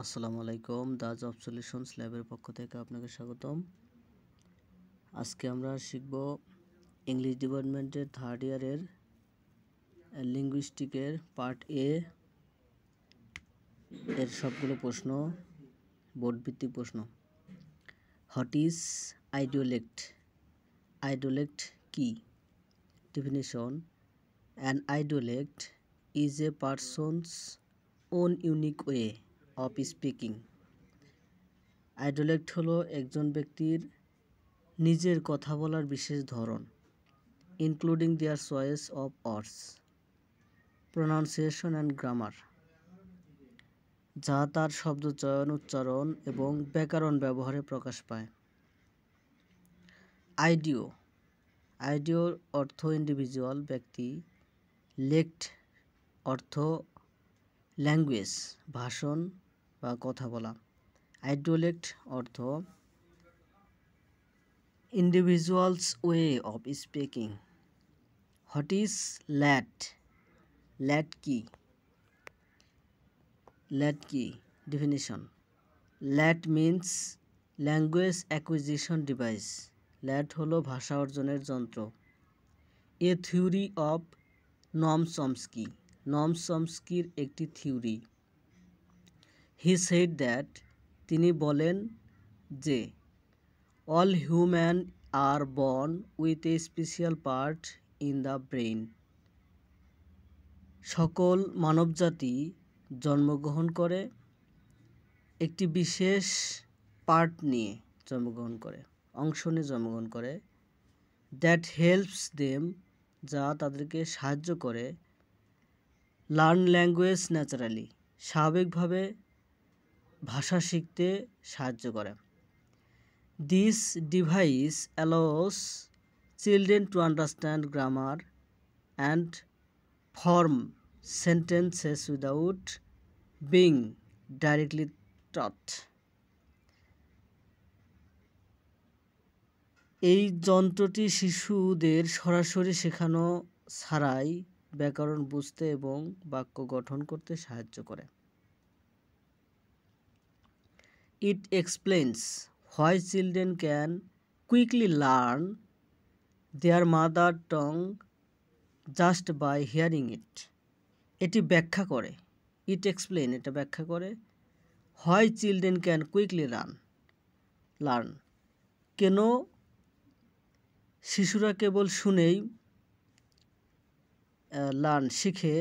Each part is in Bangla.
আসসালামু আলাইকুম। দ্য জব সলিউশনস ল্যাবের পক্ষ থেকে আপনাকে স্বাগতম। আজকে আমরা শিখব ইংলিশ ডিপার্টমেন্টের থার্ড ইয়ারের লিঙ্গুইস্টিকের পার্ট এর সবগুলো প্রশ্ন, বোর্ডভিত্তিক প্রশ্ন। What is idiolect? আইডিওলেক্ট কি? Definition: an idiolect is a person's own unique way of speaking. Idiolect হলো একজন ব্যক্তির নিজের কথা বলার বিশেষ ধরন, including their choice of words, pronunciation and grammar, যা তার শব্দচয়ন, উচ্চারণ এবং ব্যাকরণ ব্যবহারে প্রকাশ পায়। আইডিও অর্থ ইন্ডিভিজুয়াল, ব্যক্তি। লেক্ট অর্থ ল্যাঙ্গুয়েজ, ভাষণ বা কথা বলা। আইডিওলেক্ট অর্থ individual's way of speaking. What is lat? Lat কি? Lat কি? Definition: lat means language acquisition device. lat হলো ভাষা অর্জনের যন্ত্র। A theory of Noam Chomsky. Noam Chomskyর একটি থিওরি। He said that, তিনি বলেন যে all humans are born with a special part in the brain. সকল মানবজাতি জন্মগ্রহণ করে একটি বিশেষ পার্ট নিয়ে অংশ নিয়ে জন্মগ্রহণ করে। দ্যাট হেল্পস দেম, যা তাদেরকে সাহায্য করে লার্ন ল্যাঙ্গুয়েজ ন্যাচারালি, স্বাভাবিকভাবে ভাষা শিখতে সাহায্য করে। This device allows children to understand grammar and form sentences without being directly taught. এই যন্ত্রটি শিশুদের সরাসরি শেখানো ছাড়াই ব্যাকরণ বুঝতে এবং বাক্য গঠন করতে সাহায্য করে। It explains why children can quickly learn their mother tongue just by hearing it. এটি ব্যাখ্যা করে, এটা ব্যাখ্যা করে why children can quickly learn, কেন শিশুরা কেবল শুনেই শিখে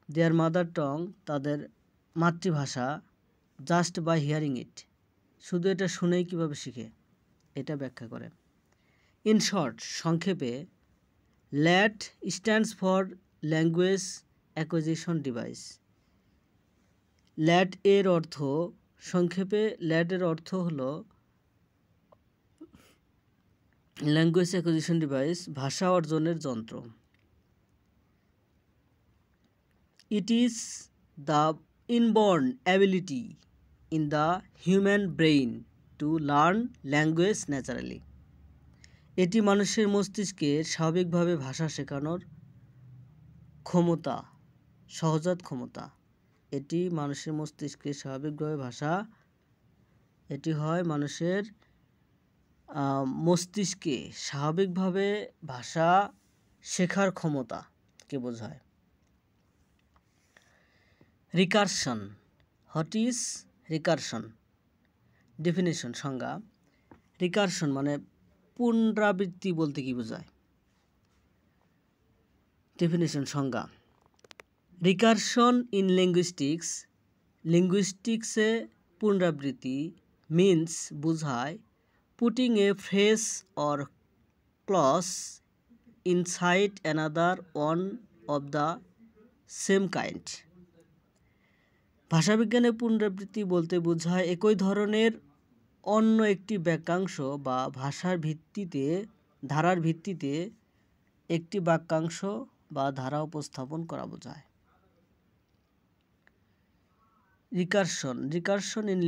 their mother tongue, তাদের মাতৃভাষা, just by hearing it, শুধু এটা শুনেই কিভাবে শিখে, এটা ব্যাখ্যা করে। ইন শর্ট, সংক্ষেপে, ল্যাট stands for language acquisition device. ল্যাট এর অর্থ, সংক্ষেপে ল্যাট এর অর্থ হলো ল্যাঙ্গুয়েজ অ্যাকুইজিশন ডিভাইস, ভাষা অর্জনের যন্ত্র। ইট is the inborn ability in the human brain to learn language naturally. এটি মানুষের মস্তিষ্কে স্বাভাবিকভাবে ভাষা শেখানোর ক্ষমতা, সহজাত ক্ষমতা। এটি মানুষের মস্তিষ্কে স্বাভাবিকভাবে এটি হয় মানুষের মস্তিষ্কে স্বাভাবিকভাবে ভাষা শেখার ক্ষমতাকে বোঝায়। Recursion. What is recursion? Definition, সংজ্ঞা: রিকারশন মানে পুনরাবৃত্তি বলতে কি বোঝায়? ডেফিনিশন, সংজ্ঞা: রিকারশন ইন লিঙ্গুইস্টিক্সে পুনরাবৃত্তি মিন্স বোঝায় putting a phrase or clause inside another one of the same kind. ভাষাবিজ্ঞানে পুনরাবৃত্তি বলতে বোঝায় একই ধরনের অন্য একটি বাক্যাংশ বা ধারার ভিত্তিতে একটি বাক্যাংশ বা ধারা উপস্থাপন করা বোঝায়। রিকারশন ইন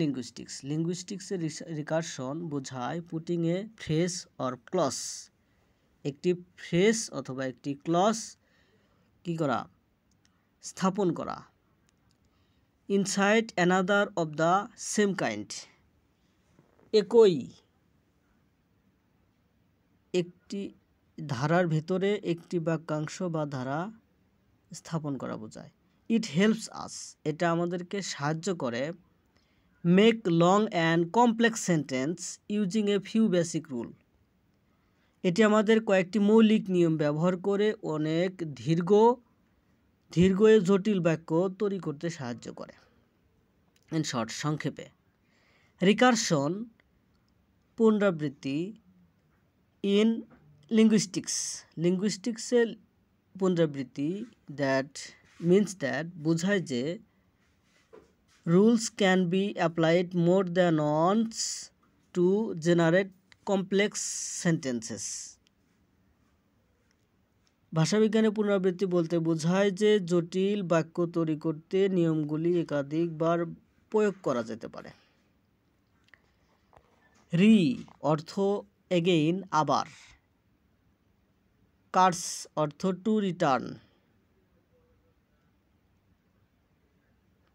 লিঙ্গুইস্টিক্সে রিকারশন বোঝায় putting a phrase or clause, একটি ফ্রেজ অথবা একটি ক্লজ স্থাপন করা inside another of the same kind. একই একটি ধারার ভেতরে একটি বাক্যাংশ বা ধারা স্থাপন করা বোঝায়। ইট হেল্পস আস, এটা আমাদেরকে সাহায্য করে। Make long and complex sentence using a few basic rule, এটি আমাদের কয়েকটি মৌলিক নিয়ম ব্যবহার করে অনেক দীর্ঘ জটিল বাক্য তৈরি করতে সাহায্য করে। ইন শর্ট, সংক্ষেপে, রিকারশন পুনরাবৃত্তি ইন লিঙ্গুইস্টিক্সের পুনরাবৃত্তি দ্যাট মিনস দ্যাট বোঝায় যে rules can be applied more than once to generate complex sentences. ভাষাবিজ্ঞানের পুনরাবৃত্তি বলতে বোঝায় যে জটিল বাক্য তৈরি করতে নিয়মগুলি একাধিকবার প্রয়োগ করা যেতে পারে। রি অর্থ এগেইন, আবার। কার্স অর্থ to return.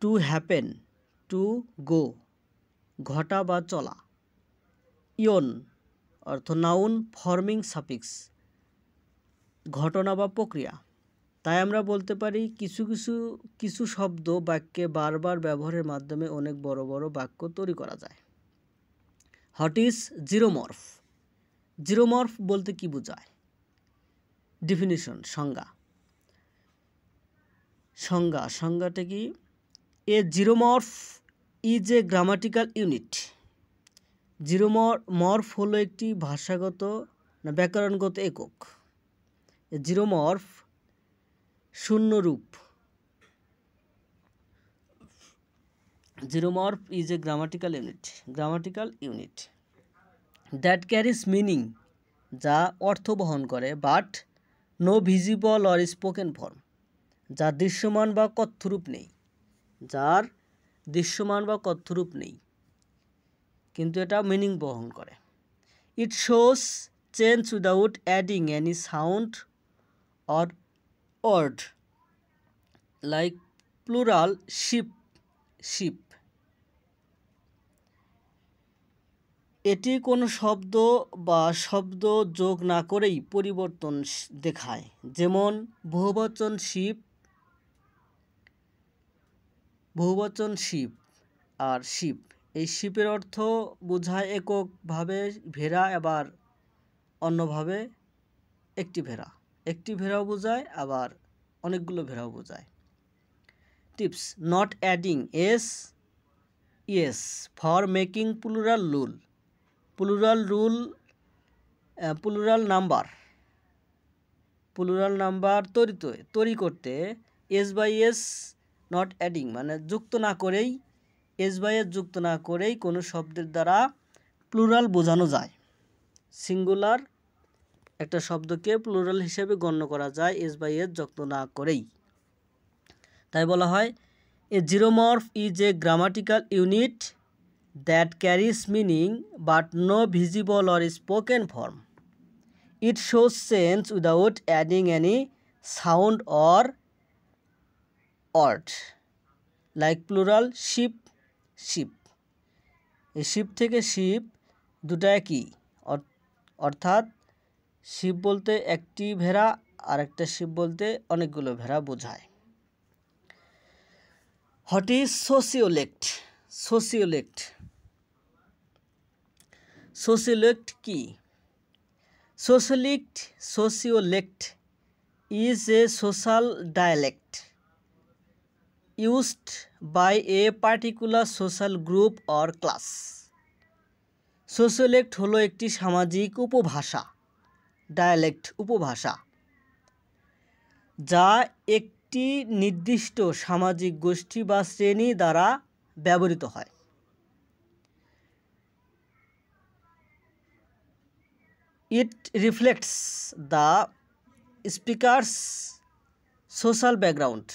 To happen, to go, ঘটা বা চলা। ইয়ন অর্থ নাউন ফর্মিং সাফিক্স, ঘটনা বা প্রক্রিয়া। তাই আমরা বলতে পারি কিছু শব্দ বাক্যে বারবার ব্যবহারের মাধ্যমে অনেক বড় বড় বাক্য তৈরি করা যায়। What is জিরোমর্ফ? জিরোমর্ফ বলতে কি বোঝায়? ডেফিনিশন, সংজ্ঞাটা কি? A zero morph is a grammatical unit. Zero morph হলো একটি ব্যাকরণগত একক। জিরোমর্ফ শূন্যরূপ। Zero morph is a grammatical unit that carries meaning, যা অর্থ বহন করে, but no visible or spoken form, যার দৃশ্যমান বা কথ্যরূপ নেই, কিন্তু এটা মিনিং বহন করে। It shows change without adding any sound or word, like plural sheep. এটি কোনো শব্দ যোগ না করেই পরিবর্তন দেখায়, যেমন বহুবচন শিপ আর শিপ। এই শিপের অর্থ বোঝায় এককভাবে ভেড়া, আবার অন্যভাবে একটি ভেড়াও বোঝায়, আবার অনেকগুলো ভেড়াও বোঝায়। Tips: not adding s for making plural number তৈরি করতে s by s not adding মানে যুক্ত না করেই কোনো শব্দের দ্বারা প্লুরাল বোঝানো যায়। সিঙ্গুলার একটা শব্দকে প্লুরাল হিসেবে গণ্য করা যায় এস বাই এস যুক্ত না করেই। তাই বলা হয়, a zero morph is a grammatical unit that carries meaning but no visible or spoken form. It shows change without adding any sound or word, like plural ship. এই শিপ থেকে শিপ দুটা একই, অর্থাৎ শিপ বলতে একটি ভেড়া আর একটা শিপ বলতে অনেকগুলো ভেড়া বোঝায়। হোয়াট ইজ সোশিওলেক্ট কি? Sociolect is a social dialect used by a particular social group or class. Sociolect হলো একটি সামাজিক উপভাষা, যা একটি নির্দিষ্ট সামাজিক গোষ্ঠী বা শ্রেণী দ্বারা ব্যবহৃত হয়। It reflects the speaker's social background.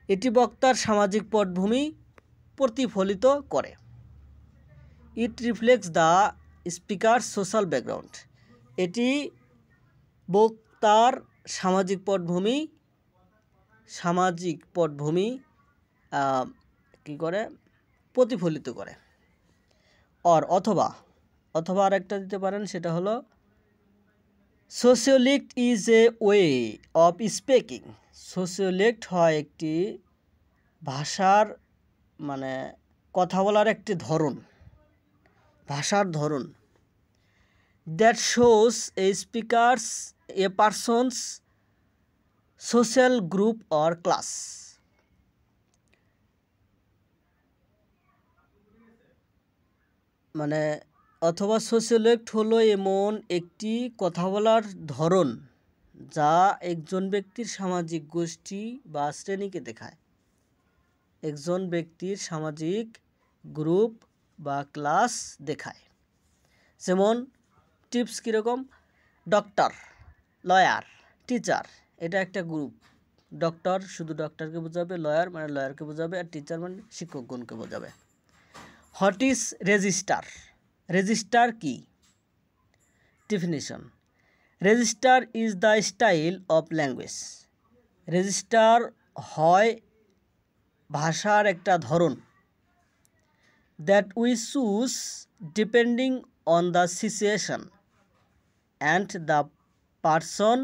এটি বক্তার সামাজিক পটভূমি প্রতিফলিত করে। It reflects the speaker's social background. এটি বক্তার সামাজিক পটভূমি কি করে প্রতিফলিত করে। অথবা আরেকটা দিতে পারেন, সেটা হলো sociolect is a way of speaking. Sociolect হয় একটি ভাষার মানে কথা বলার একটি ধরন, ভাষার ধরন। That shows a person's social group or class. মানে অথবা সোশিওলিক্ট হলো এমন একটি কথা বলার ধরন যা একজন ব্যক্তির সামাজিক গোষ্ঠী বা শ্রেণীকে দেখায়, একজন ব্যক্তির সামাজিক গ্রুপ বা ক্লাস দেখায়। যেমন টিপস কীরকম, ডক্টর, লয়ার, টিচার, এটা একটা গ্রুপ। ডক্টর শুধু ডক্টরকে বোঝাবে, লয়ার মানে লয়ারকে বোঝাবে, আর টিচার মানে শিক্ষকগণকে বোঝাবে। What is register? রেজিস্টার কি? Definition: register is the style of language. Register হয় ভাষার একটা ধরন। That we choose depending on the situation and the person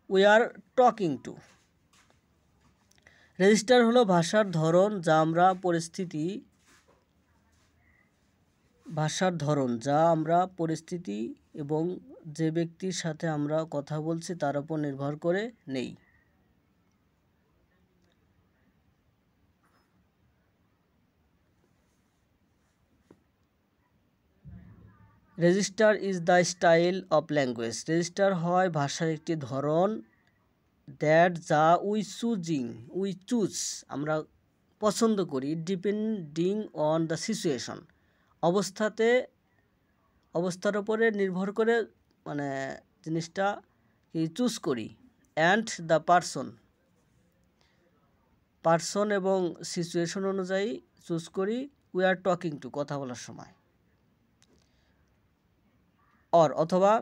we are talking to. Register হলো ভাষার ধরন যা আমরা পরিস্থিতি এবং যে ব্যক্তির সাথে আমরা কথা বলছি তার উপর নির্ভর করে নেই। Register is the style of language. Register হয় ভাষার একটি ধরন। দ্যাট যা উই চুজ আমরা পছন্দ করি, ডিপেন্ডিং অন দ্য সিচুয়েশন অবস্থার উপরে নির্ভর করে মানে জিনিসটা কি চুজ করি। অ্যান্ড দ্য পারসন এবং সিচুয়েশন অনুযায়ী চুজ করি। উই আর টকিং টু কথা বলার সময়। অথবা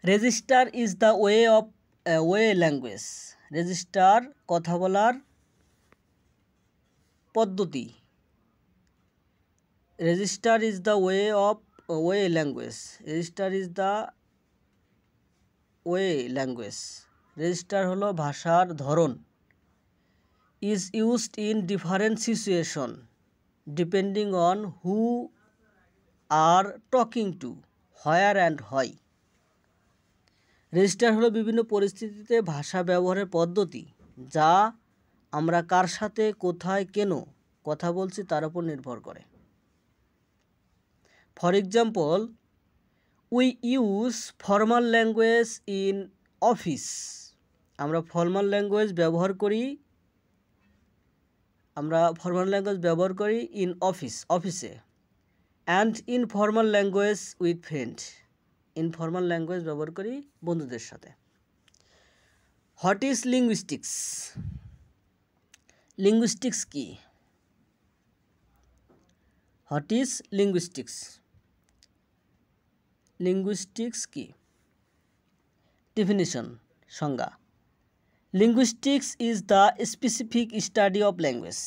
register is the way language. Register কথা বলার পদ্ধতি। Register is the way language. Register is the way language. Register হলো ভাষার ধরন। Is used in different situation depending on who are talking to, where and why. Register হলো বিভিন্ন পরিস্থিতিতে ভাষা ব্যবহারের পদ্ধতি যা আমরা কার সাথে কোথায় কেন কথা বলছি তার উপর নির্ভর করে। For example, we use formal language in office. আমরা ফর্মাল ল্যাঙ্গুয়েজ ব্যবহার করি ইন অফিসে। And informal language with friend. Informal language ব্যবহার করি বন্ধুদের সাথে। What is linguistics? লিঙ্গুইস্টিক্স কি? What is linguistics? লিঙ্গুইস্টিক্স কি? ডেফিনিশন, সংজ্ঞা: linguistics is the specific study of language.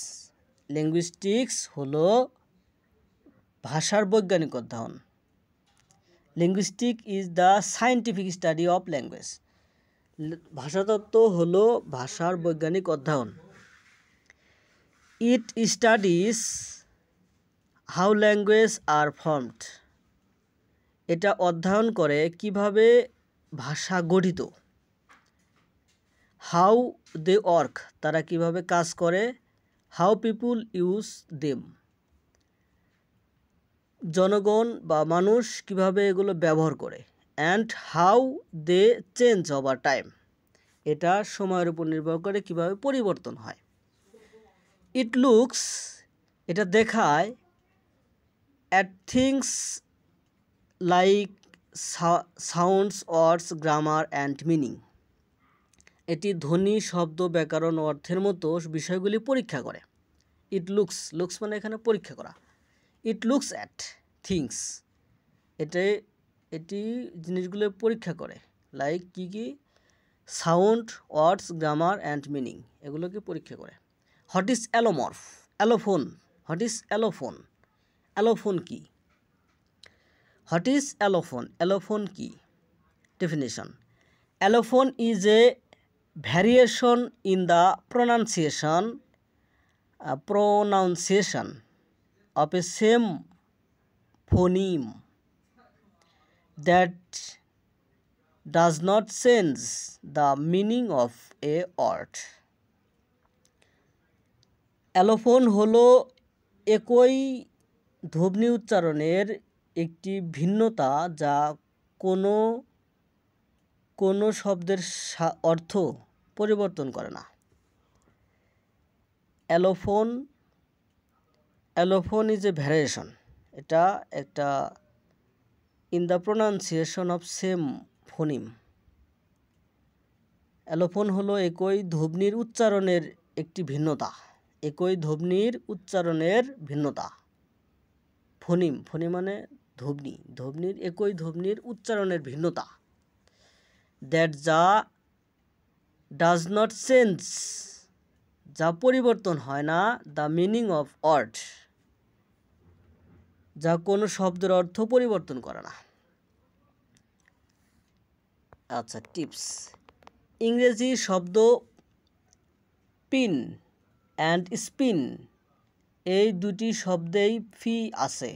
Linguistics হলো ভাষার বৈজ্ঞানিক অধ্যয়ন। Linguistic is the scientific study of language. ভাষাতত্ত্ব হলো ভাষার বৈজ্ঞানিক অধ্যয়ন। It studies how language are formed. এটা অধ্যয়ন করে কিভাবে ভাষা গঠিত। হাউ দে ওয়ার্ক, তারা কিভাবে কাজ করে। হাউ পিপুল ইউজ দেম, জনগণ বা মানুষ কিভাবে এগুলো ব্যবহার করে। And how they change over time, এটা সময়ের উপর নির্ভর করে কিভাবে পরিবর্তন হয়। ইট লুকস, এটা দেখায় at things like sounds, words, grammar and meaning. এটি ধ্বনি, শব্দ, ব্যাকরণ, অর্থের মতো বিষয়গুলি পরীক্ষা করে। ইট লুকস মানে এখানে পরীক্ষা করা। ইট লুকস অ্যাট থিংস, এটি জিনিসগুলো পরীক্ষা করে, লাইক কি sound, words, grammar and meaning, এগুলোকে পরীক্ষা করে। What is allomorph? Allophone. What is allophone? Allophone কি? What is allophone? অ্যালোফোন কি? Definition: allophone is a variation in the pronunciation of a same phoneme that does not change the meaning of a word. অ্যালোফোন হলো একই ধ্বনি উচ্চারণের একটি ভিন্নতা যা কোনো কোনো শব্দের অর্থ পরিবর্তন করে না। অ্যালোফোন ইজ এ ভ্যারিয়েশন, এটা একটা in the pronunciation of same phoneme. Allophone হলো একই ধ্বনির উচ্চারণের একটি ভিন্নতা, একই ধ্বনির উচ্চারণের ভিন্নতা। ফোনিম, ফোনিম মানে ধ্বনির একই ধ্বনির উচ্চারণের ভিন্নতা। দ্যাট ডাজ নট চেঞ্জ, যা পরিবর্তন হয় না, দ্য মিনিং অফ ওয়ার্ড, যা কোনো শব্দের অর্থ পরিবর্তন করে না। আচ্ছা, টিপস। ইংরেজি শব্দ পিন অ্যান্ড স্পিন এই দুটি শব্দেই ফি আছে,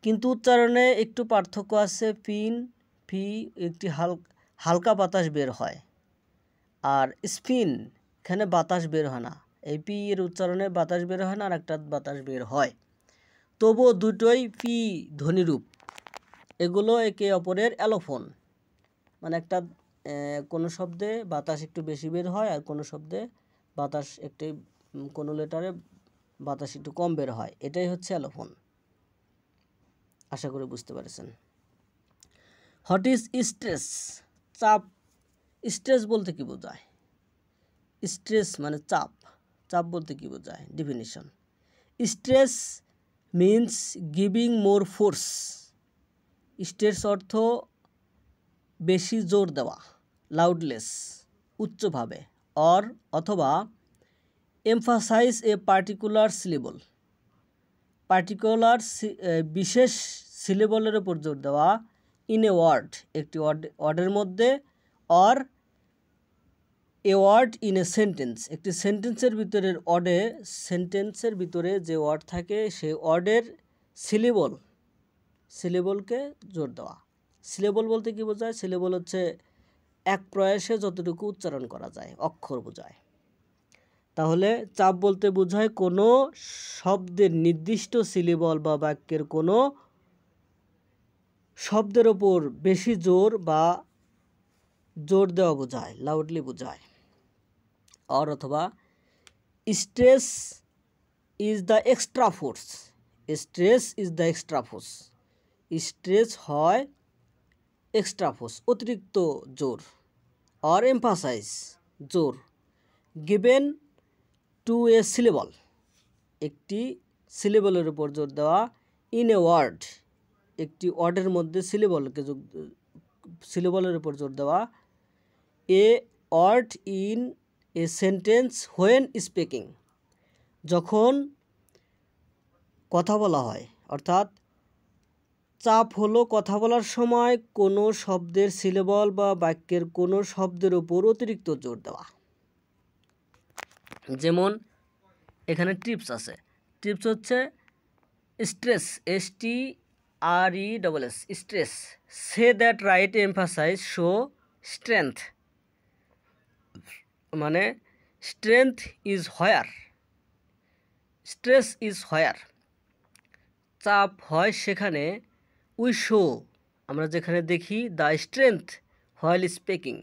কিন্তু উচ্চারণে একটু পার্থক্য আছে। পিন, ফি একটি হালকা বাতাস বের হয়, আর স্পিন এখানে বাতাস বের হয় না। এই পি এর উচ্চারণে বাতাস বের হয় না, আর একটা বাতাস বের হয়। তবুও দুটোই পি ধ্বনিরূপ, এগুলো একে অপরের অ্যালোফোন। মানে একটা কোনো শব্দে বাতাস একটু বেশি বের হয়, আর কোনো শব্দে বাতাস একটু, কোনো লেটারে বাতাস একটু কম বের হয়, এটাই হচ্ছে অ্যালোফোন। আশা করি বুঝতে পেরেছেন। What is stress? চাপ। স্ট্রেস বলতে কি বোঝায়? স্ট্রেস মানে চাপ। চাপ বলতে কি বোঝায়? ডেফিনিশন: স্ট্রেস মিন্স গিভিং মোর ফোর্স। স্ট্রেস অর্থ বেশি জোর দেওয়া, লাউডলেস উচ্চভাবে, অথবা এমফাসাইজ এ পার্টিকুলার সিলেবল, বিশেষ সিলেবলের উপর জোর দেওয়া, ইন এ ওয়ার্ড একটি ওয়ার্ডের মধ্যে, or a word in a sentence একটি সেন্টেন্সের ভিতরে যে ওয়ার্ড থাকে সেই ওয়ার্ডের সিলেবলকে জোর দেওয়া। সিলেবল বলতে কি বোঝায়? সিলেবল হচ্ছে এক প্রয়াসে যতটুকু উচ্চারণ করা যায়, অক্ষর বোঝায়। তাহলে চাপ বলতে বোঝায় কোনো শব্দের নির্দিষ্ট সিলেবল বা বাক্যের কোনো শব্দের ওপর বেশি জোর দেওয়া বোঝায়, লাউডলি বোঝায়। অথবা stress is the extra force. Stress is the extra force. Stress হয় এক্সট্রা ফোর্স, অতিরিক্ত জোর। অর এমফাসাইজ জোর, গিভেন টু এ সিলেবল একটি সিলেবলের উপর জোর দেওয়া, ইন এ ওয়ার্ড একটি ওয়ার্ডের মধ্যে সিলেবলের উপর জোর দেওয়া, a word in a sentence when speaking যখন কথা বলা হয়। অর্থাৎ চাপ হলো কথা বলার সময় কোনো শব্দের সিলেবল বা বাক্যের কোনো শব্দের উপর অতিরিক্ত জোর দেওয়া। যেমন এখানে টিপস আছে। টিপস হচ্ছে stress, STRESS, stress. Say that right emphasize show strength, মানে strength is where, stress is where চাপ হয় সেখানে, উই শো আমরা যেখানে দেখি, দ্য স্ট্রেংথ হোয়াইল স্পিকিং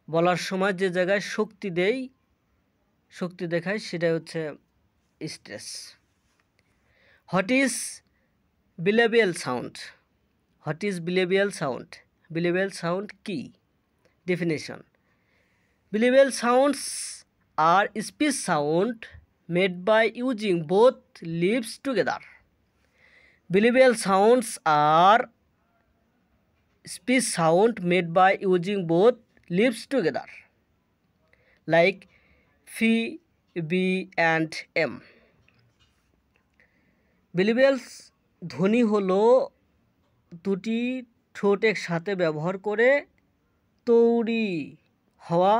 বলার সময় যে জায়গায় শক্তি দেখায় সেটাই হচ্ছে stress. What is bilabial sound? What is bilabial sound? Bilabial sound কি? Definition: bilabial sounds are speech sound made by using both lips together. Bilabial sounds are speech sound made by using both lips together, like F, B and M. Bilabials ধ্বনি হলো দুটি ঠোঁট একসাথে ব্যবহার করে তৈরি হওয়া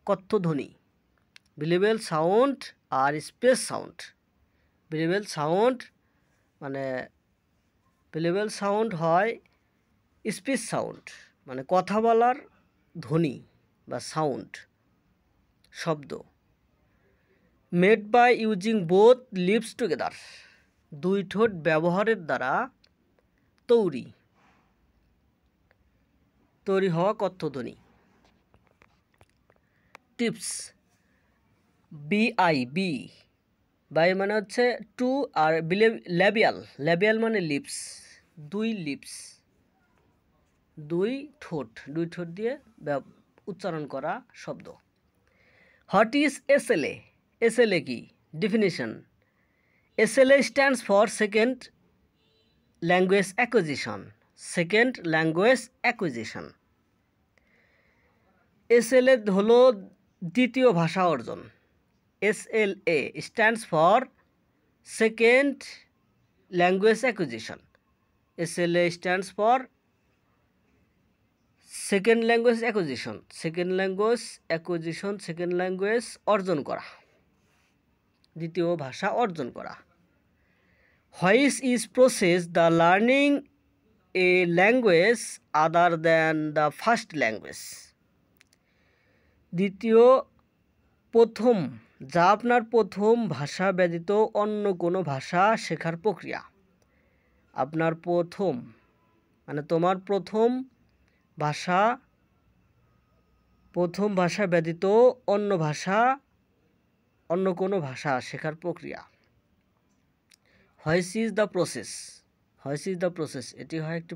কথ্যধ্বনি। বিলিভেল সাউন্ড আর স্পেস সাউন্ড। বিলিভেল সাউন্ড মানে বিলিভেল সাউন্ড হয় স্পিচ সাউন্ড, মানে কথা বলার ধ্বনি বা সাউন্ড, শব্দ। Made by using both lips together, দুই ঠোঁট ব্যবহারের দ্বারা তৈরি হওয়া কথ্যধ্বনি। টিপস। বি বাই মানে হচ্ছে টু, আর ল্যাবিয়াল মানে লিপস, দুই ঠোঁট দিয়ে উচ্চারণ করা শব্দ। What is SLA? এসএলএ কি? Definition. SLA stands for second language acquisition. SLA হলো দ্বিতীয় ভাষা অর্জন। SLA stands for Second Language Acquisition. SLA stands for Second Language Acquisition. Second language অর্জন করা, দ্বিতীয় ভাষা অর্জন করা। Which is process the learning a language other than the first language. প্রথম, যা আপনার প্রথম ভাষা ব্যতীত অন্য কোনো ভাষা শেখার প্রক্রিয়া। আপনার প্রথম মানে তোমার প্রথম ভাষা ব্যতীত অন্য কোনো ভাষা শেখার প্রক্রিয়া। হোয়াইচ ইজ দ্য প্রসেস? এটি হয় একটি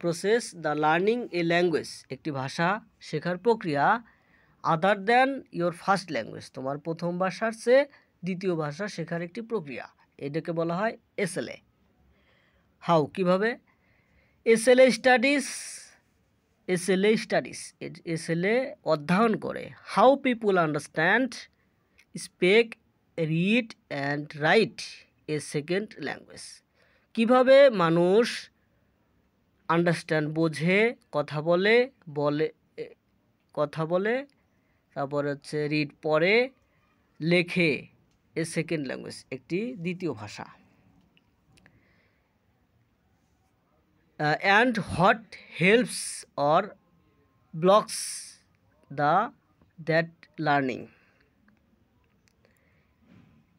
process the learning A language, একটি ভাষা শেখার প্রক্রিয়া, other than your first language, তোমার প্রথম ভাষার চেয়ে দ্বিতীয় ভাষা শেখার একটি প্রক্রিয়া। এটাকে বলা হয় এসএলএ। হাউ, কিভাবে? এসএলএ অধ্যয়ন করে how people understand, speak, read and write a second language. কিভাবে মানুষ আন্ডারস্ট্যান্ড, বোঝে, কথা বলে, তারপর হচ্ছে রিড, পড়ে, লেখে, এ সেকেন্ড ল্যাঙ্গুয়েজ, একটি দ্বিতীয় ভাষা। And what helps or blocks that learning.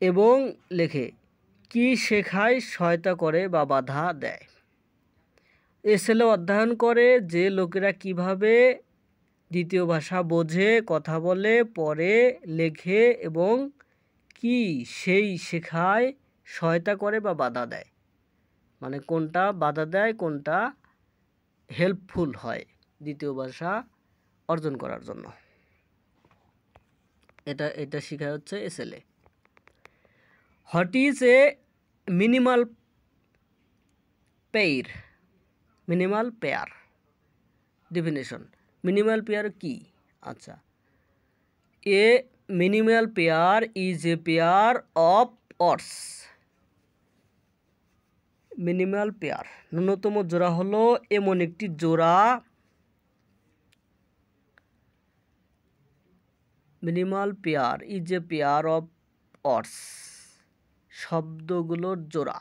এবং লেখে কি শেখায় সহায়তা করে বা বাধা দেয়। এসএলএ অধ্যয়ন করে যে লোকেরা কিভাবে দ্বিতীয় ভাষা বোঝে, কথা বলে, পড়ে, লেখে এবং কি সেই শেখায় সহায়তা করে বা বাধা দেয়, মানে কোনটা বাধা দেয়, কোনটা হেল্পফুল হয় দ্বিতীয় ভাষা অর্জন করার জন্য। এটা শেখা হচ্ছে SLA. What is a minimal pair? Definition. Minimal pair কি? আচ্ছা, a minimal pair is a pair of words. Minimal pair, ন্যূনতম জোড়া হলো এমন একটি জোড়া। Minimal pair is a pair of words, শব্দগুলোর জোড়া।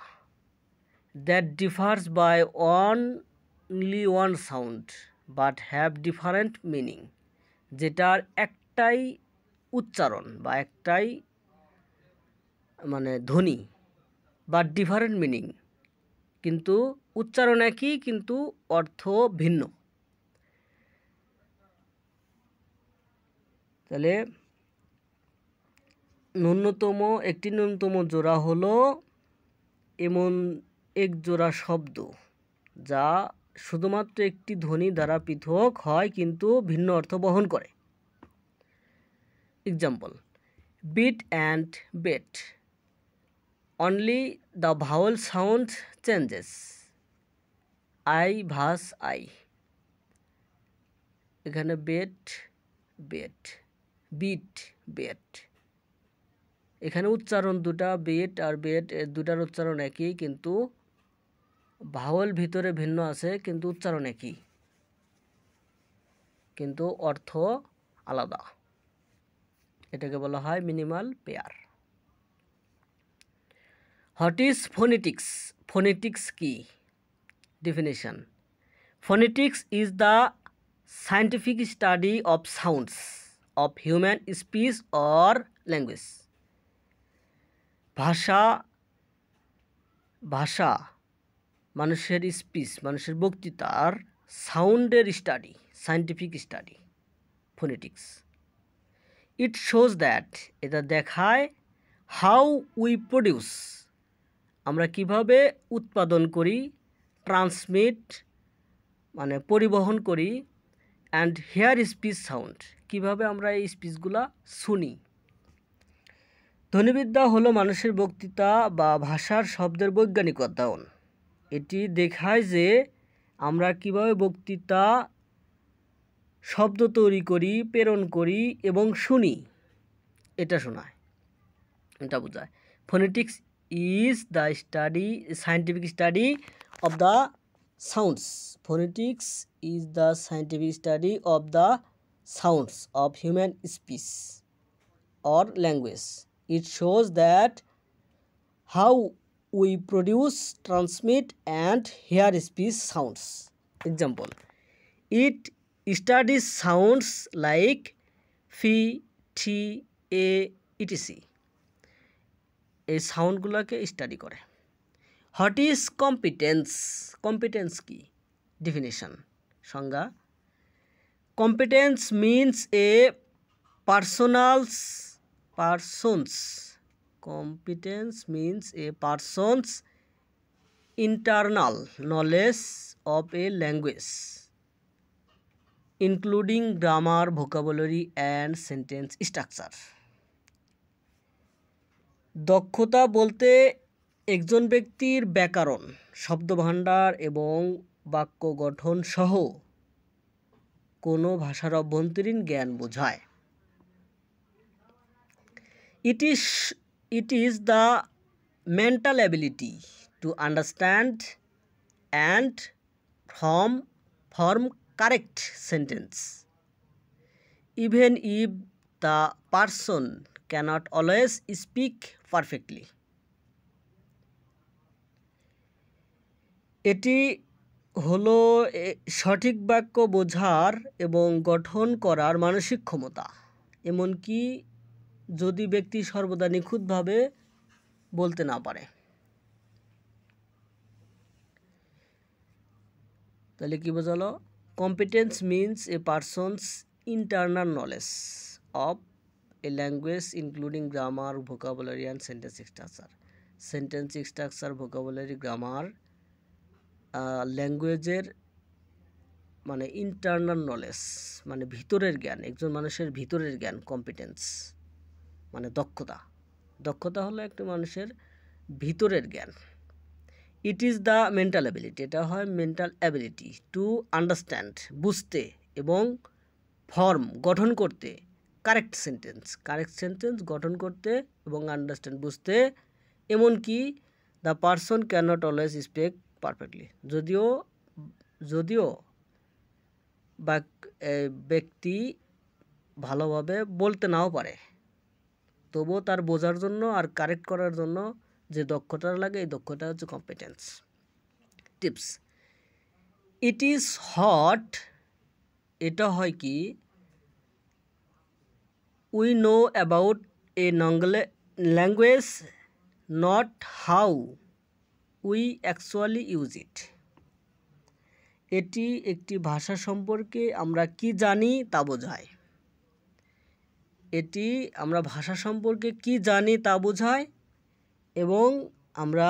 That differs by only one sound but have different meaning, যেটার একটাই উচ্চারণ বা একটাই মানে ধ্বনি, বাট ডিফারেন্ট মিনিং, কিন্তু উচ্চারণ একই কিন্তু অর্থ ভিন্ন। তাহলে একটি ন্যূনতম জোড়া হলো এমন এক জোড়া শব্দ যা শুধুমাত্র একটি ধ্বনি দ্বারা পৃথক হয় কিন্তু ভিন্ন অর্থ বহন করে। Example, bit and bet, only the vowel sound changes. I versus I, এখানে বেট বেট, বিট বেট, এখানে উচ্চারণ দুটা, বেট আর বেট, এর দুটার উচ্চারণ একই, কিন্তু ভাওয়াল ভিতরে ভিন্ন আছে, কিন্তু উচ্চারণ একই, কিন্তু অর্থ আলাদা। এটাকে বলা হয় minimal pair. What is phonetics? Phonetics কি? Definition: phonetics is the scientific study of sounds of human speech or language. ভাষা, ভাষা মানুষের স্পিচ, মানুষের বক্তৃতার সাউন্ডের study, scientific study, phonetics. It shows that, এটা দেখায়, হাউ উই প্রডিউস, আমরা কিভাবে উৎপাদন করি, ট্রান্সমিট মানে পরিবহন করি, অ্যান্ড হেয়ার স্পিচ সাউন্ড, কিভাবে আমরা এই স্পিচগুলা শুনি। ধ্বনিবিদ্যা হলো মানুষের বক্তৃতা বা ভাষার শব্দের বৈজ্ঞানিক অধ্যয়ন। এটি দেখায় যে আমরা কিভাবে বক্তৃতা শব্দ তৈরি করি, প্রেরণ করি এবং শুনি, এটা শোনায়, এটা বোঝায়। Phonetics is the study, scientific study of the sounds. Phonetics is the scientific study of the sounds of human speech or language. It shows that how we produce, transmit and hear speech sounds. Example: it studies sounds like f, t, a, etc. এই সাউন্ডগুলোকে স্টাডি করে। What is competence? কম্পিটেন্স কি? ডেফিনেশন, সংজ্ঞা: competence means a person's, competence means a person's internal knowledge of a language including grammar, vocabulary and sentence structure. দক্ষতা বলতে একজন ব্যক্তির ব্যাকরণ, শব্দভাণ্ডার এবং বাক্য গঠন সহ কোনো ভাষার অভ্যন্তরীণ জ্ঞান বোঝায়। It is the mental ability to understand and form correct sentence even if the person can't always speak perfectly. এটি হলো সঠিক বাক্য বোঝার এবং গঠন করার মানসিক ক্ষমতা, এমনকি যদি ব্যক্তি সর্বদা নিখুঁতভাবে বলতে না পারে। তাহলে কি বোঝালো? Competence means a person's internal knowledge of a language including grammar, vocabulary and sentence structure. Sentence structure, vocabulary, grammar, ল্যাঙ্গুয়েজের মানে ইন্টারনাল নলেজ মানে ভিতরের জ্ঞান, একজন মানুষের ভিতরের জ্ঞান। কম্পিটেন্স মানে দক্ষতা, দক্ষতা হলো একটা মানুষের ভিতরের জ্ঞান। ইট ইজ দ্য মেন্টাল অ্যাবিলিটি, এটা হয় মেন্টাল অ্যাবিলিটি টু আন্ডারস্ট্যান্ড বুঝতে এবং ফর্ম গঠন করতে, কারেক্ট সেন্টেন্স গঠন করতে এবং আন্ডারস্ট্যান্ড বুঝতে, এমনকি the person can not always speak perfectly, যদিও ব্যক্তি ভালোভাবে বলতে নাও পারে, তবুও তার বোঝার জন্য আর কারেক্ট করার জন্য যে দক্ষতা লাগে, এই দক্ষতা হচ্ছে competence. Tips: it is hot, এটা হয় কি, we know about a language, not how we actually use it. এটি একটি ভাষা সম্পর্কে আমরা কি জানি তা বোঝায়। এটি আমরা ভাষা সম্পর্কে কি জানি তা বোঝায় এবং আমরা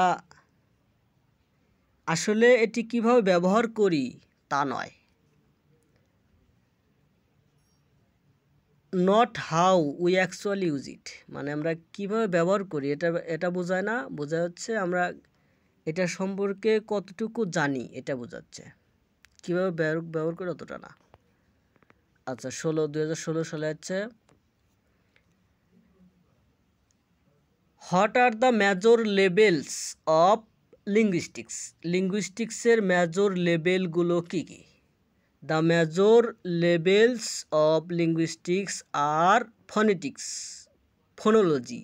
আসলে এটি কিভাবে ব্যবহার করি তা নয়। Not how we actually use it মানে আমরা কিভাবে ব্যবহার করি এটা বোঝায় না, বোঝায় হচ্ছে আমরা এটা সম্পর্কে কতটুকু জানি এটা বোঝাচ্ছে, কীভাবে ব্যবহার করে অতটা না। আচ্ছা 2016 সালে হচ্ছে what are the major levels of লিঙ্গুইস্টিক্সের মেজর লেভেলগুলো কী কী? The major levels of linguistics are phonetics, phonology,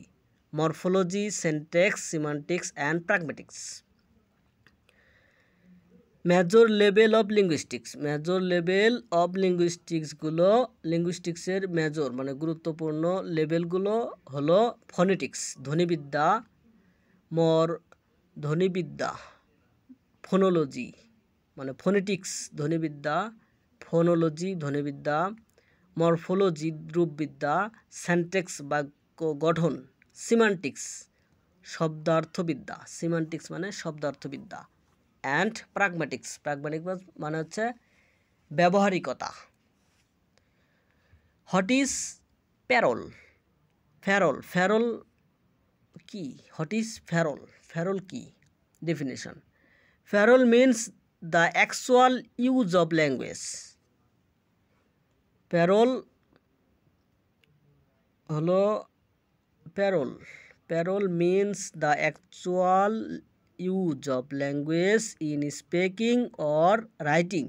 morphology, syntax, semantics and pragmatics. Major level of লিঙ্গুইস্টিক্সগুলো, লিঙ্গুইস্টিক্সের মেজর মানে গুরুত্বপূর্ণ লেভেলগুলো হলো ফনেটিক্স ধ্বনিবিদ্যা, ধ্বনিবিদ্যা, ফোনোলজি মানে ফোনেটিক্স ধ্বনিবিদ্যা, ফোনোলজি ধ্বনিবিদ্যা, মরফোলজি রূপবিদ্যা, সিনট্যাক্স বাক্য গঠন, সিমান্টিক্স শব্দার্থবিদ্যা, সিমান্টিক্স মানে শব্দার্থবিদ্যা, অ্যান্ড প্র্যাগম্যাটিক্স মানে হচ্ছে ব্যবহারিকতা। হোয়াট ইজ ফ্যারল কি? হোয়াট ইজ ফ্যারল কি? Definition: parole means the actual use of language. Parole means the actual use of language in speaking or writing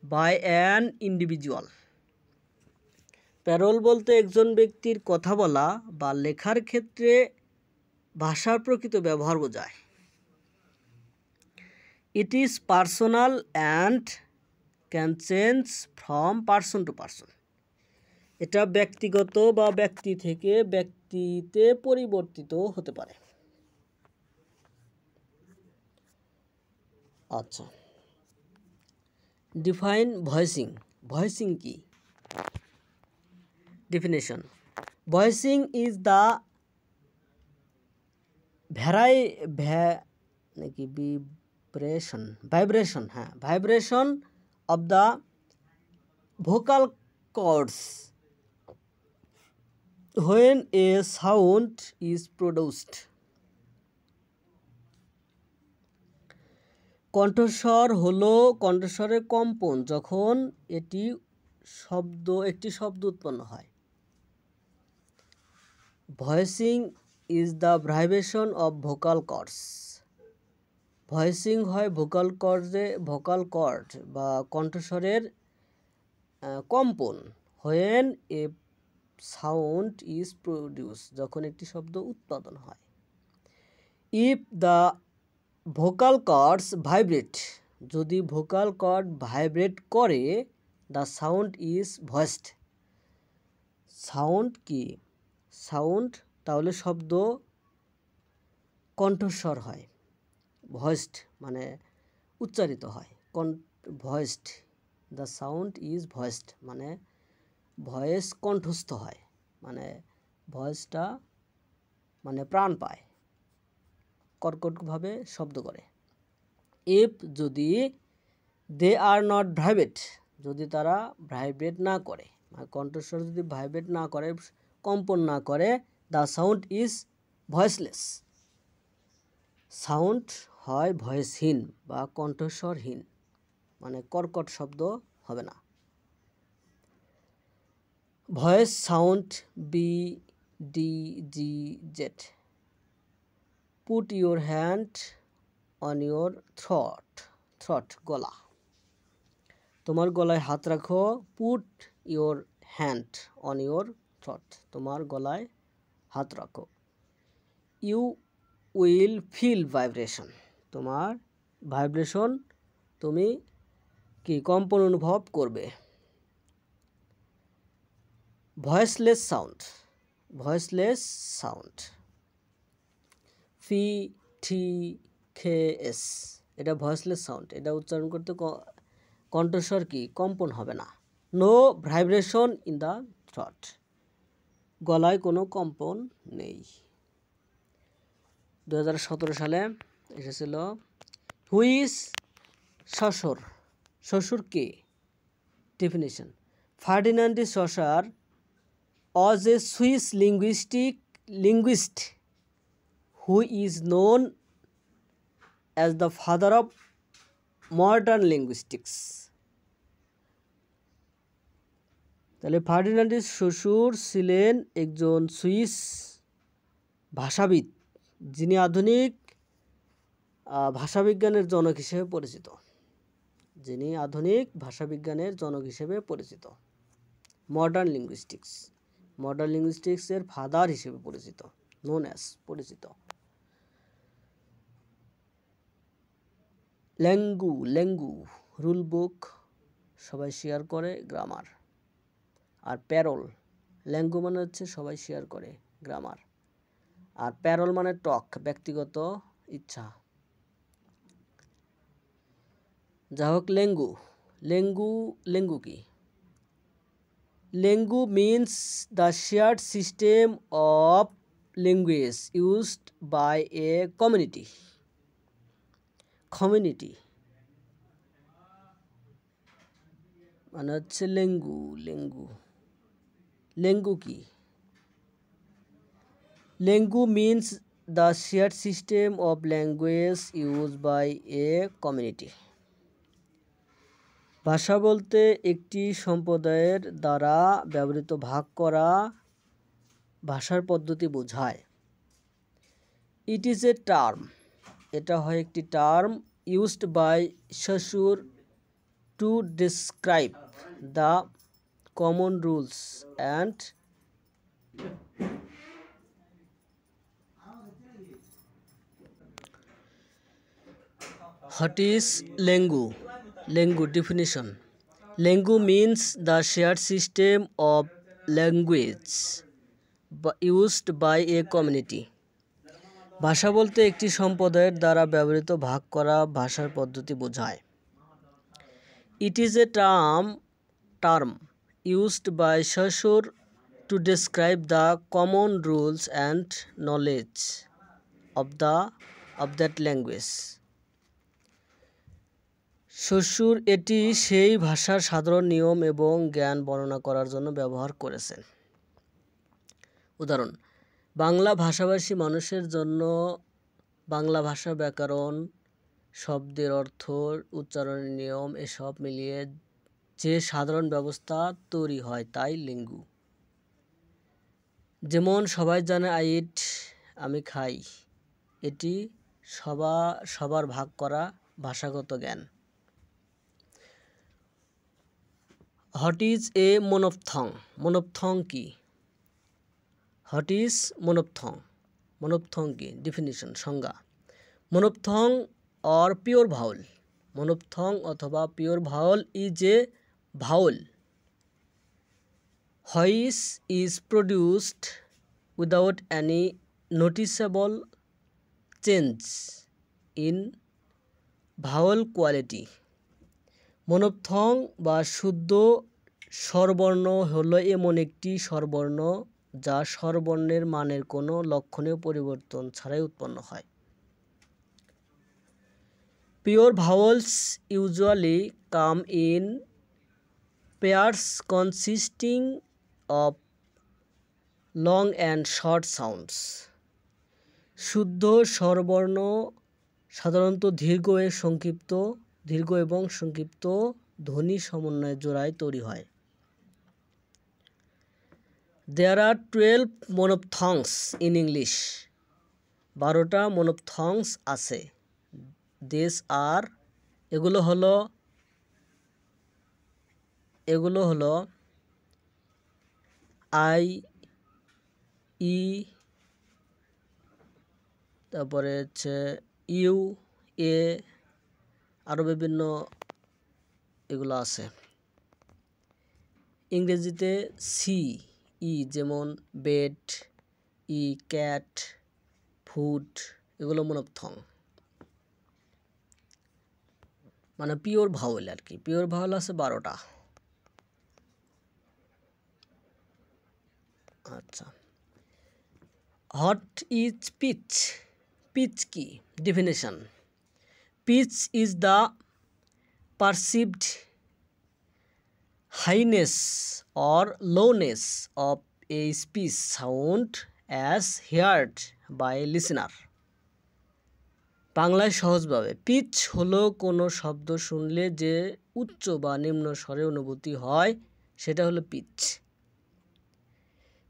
by an individual. Parole বলতে একজন ব্যক্তির কথা বলা বা লেখার ক্ষেত্রে ভাষার প্রকৃত ব্যবহার বোঝায়। It is personal and can change from person to person. এটা ব্যক্তিগত বা ব্যক্তি থেকে ব্যক্তিতে পরিবর্তিত হতে পারে। আচ্ছা, ডিফাইন ভয়েসিং কি? Definition: voicing is the vibration of the vocal chords when a sound is produced. কণ্ঠস্বর হলো কণ্ঠস্বরের কম্পন যখন একটি শব্দ উৎপন্ন হয়। Voicing is the vibration of vocal chords. Voicing হয় ভোকাল কর্ড বা কণ্ঠস্বরের কম্পন when a sound is produce, যখন একটি শব্দ উৎপাদন হয়। If the vocal chords vibrate, যদি ভোকাল কর্ড ভাইব্রেট করে, the sound is voiced. Sound কি? সাউন্ড তাহলে শব্দ কণ্ঠস্বর হয়, ভয়েসড মানে উচ্চারিত হয়, voiced. The sound is voiced মানে ভয়েস কণ্ঠস্থ হয়, মানে ভয়েসটা মানে প্রাণ পায়, কর্কটভাবে শব্দ করে। ইফ যদি দে আর নট ভাইব্রেট, যদি তারা ভাইব্রেট না করে, মানে কণ্ঠস্বর যদি ভাইব্রেট না করে, কম্পন না করে, the sound is voiceless. Sound হয় ভয়েসহীন বা কণ্ঠস্বরহীন, মানে কর্কট শব্দ হবে না। Voice sound BDGZ। Put your hand on your throat গলা, তোমার গলায় হাত রাখো। Put your hand on your throat, তোমার গলায় হাত রাখো। ইউ উইল ফিল ভাইব্রেশন, তোমার ভাইব্রেশন, তুমি কি কম্পন অনুভব করবে। ভয়েসলেস সাউন্ড PTKS, এটা ভয়েসলেস সাউন্ড, এটা উচ্চারণ করতে কণ্ঠস্বর কি কম্পন হবে না। No vibration in the throat, গলায় কোনো কম্পন নেই। 2017 সালে এসেছিল হুইজ শ্বশুর কে? Definition: Ferdinand de Saussure was a Swiss linguist who is known as the father of modern linguistics. তাহলে ফার্ডিনান্ডের শ্বশুর ছিলেন একজন সুইস ভাষাবিদ, যিনি আধুনিক ভাষাবিজ্ঞানের জনক হিসেবে পরিচিত। মডার্ন লিঙ্গুইস্টিক্সের ফাদার হিসেবে পরিচিত, নোন অ্যাজ পরিচিত। ল্যাঙ্গু রুল বুক, সবাই শেয়ার করে, গ্রামার। আর প্যারোল, ল্যাঙ্গু মানে হচ্ছে সবাই শেয়ার করে, গ্রামার। আর প্যারোল মানে টক, ব্যক্তিগত ইচ্ছা। যা হোক, ল্যাঙ্গু কি? Langue means the shared system of language used by a community. মানে হচ্ছে ল্যাঙ্গু কি? Langue means the shared system of language used by a community. ভাষা বলতে একটি সম্প্রদায়ের দ্বারা ব্যবহৃত ভাগ করা ভাষার পদ্ধতি বোঝায়। ইট ইজ এ টার্ম, এটা হয় একটি টার্ম, ইউজড বাই শ্বশুর to describe the common rules and What is Langu definition. Langu means the shared system of language used by a community. ভাষা বলতে একটি সম্প্রদায়ের দ্বারা ব্যবহৃত ভাগ করা ভাষার পদ্ধতি বোঝায়। It is a term used by Saussure to describe the common rules and knowledge of that language. শ্বশুর এটি সেই ভাষার সাধারণ নিয়ম এবং জ্ঞান বর্ণনা করার জন্য ব্যবহার করেছেন। উদাহরণ: বাংলা ভাষাভাষী মানুষের জন্য বাংলা ভাষা, ব্যাকরণ, শব্দের অর্থ, উচ্চারণের নিয়ম এসব মিলিয়ে যে সাধারণ ব্যবস্থা তৈরি হয় তাই ল্যাঙ্গু। যেমন সবাই জানে আই ইট, আমি খাই, এটি সবার ভাগ করা ভাষাগত জ্ঞান। What is a monophthong? Monophthong কি? What is monophthong? Monophthong কি? Definition, সংজ্ঞা। Monophthong or pure vowel. Monophthong অথবা pure vowel is a vowel which is produced without any noticeable change in vowel quality. মনোপথং বা শুদ্ধ স্বরবর্ণ হলো এমন একটি স্বরবর্ণ যা স্বরবর্ণের মানের কোনো লক্ষণীয় পরিবর্তন ছাড়াই উৎপন্ন হয়। Pure vowels usually come in pairs consisting of long and short sounds. শুদ্ধ স্বরবর্ণ সাধারণত দীর্ঘ এবং সংক্ষিপ্ত ধ্বনি সমন্বয়ে জোড়ায় তৈরি হয়। There are 12 monophthongs in English. 12টা monophthongs আছে। These are এগুলো হলো আই, ই, তারপরে হচ্ছে ইউ, এ, আরও বিভিন্ন এগুলো আছে। ইংরেজিতে সি, ই, যেমন বেড, ই, ক্যাট, ফুড, এগুলো মোনোপথং, মানে পিওর ভাওয়েল আর কি। পিওর ভাওয়েল আছে 12টা। আচ্ছা, হোয়াট ইজ পিচ? পিচ কি? Definition: pitch is the perceived highness or lowness of a speech sound as heard by listener. বাংলায় সহজভাবে, পিচ হলো কোনো শব্দ শুনলে যে উচ্চ বা নিম্ন স্বরে অনুভূতি হয় সেটা হলো পিচ।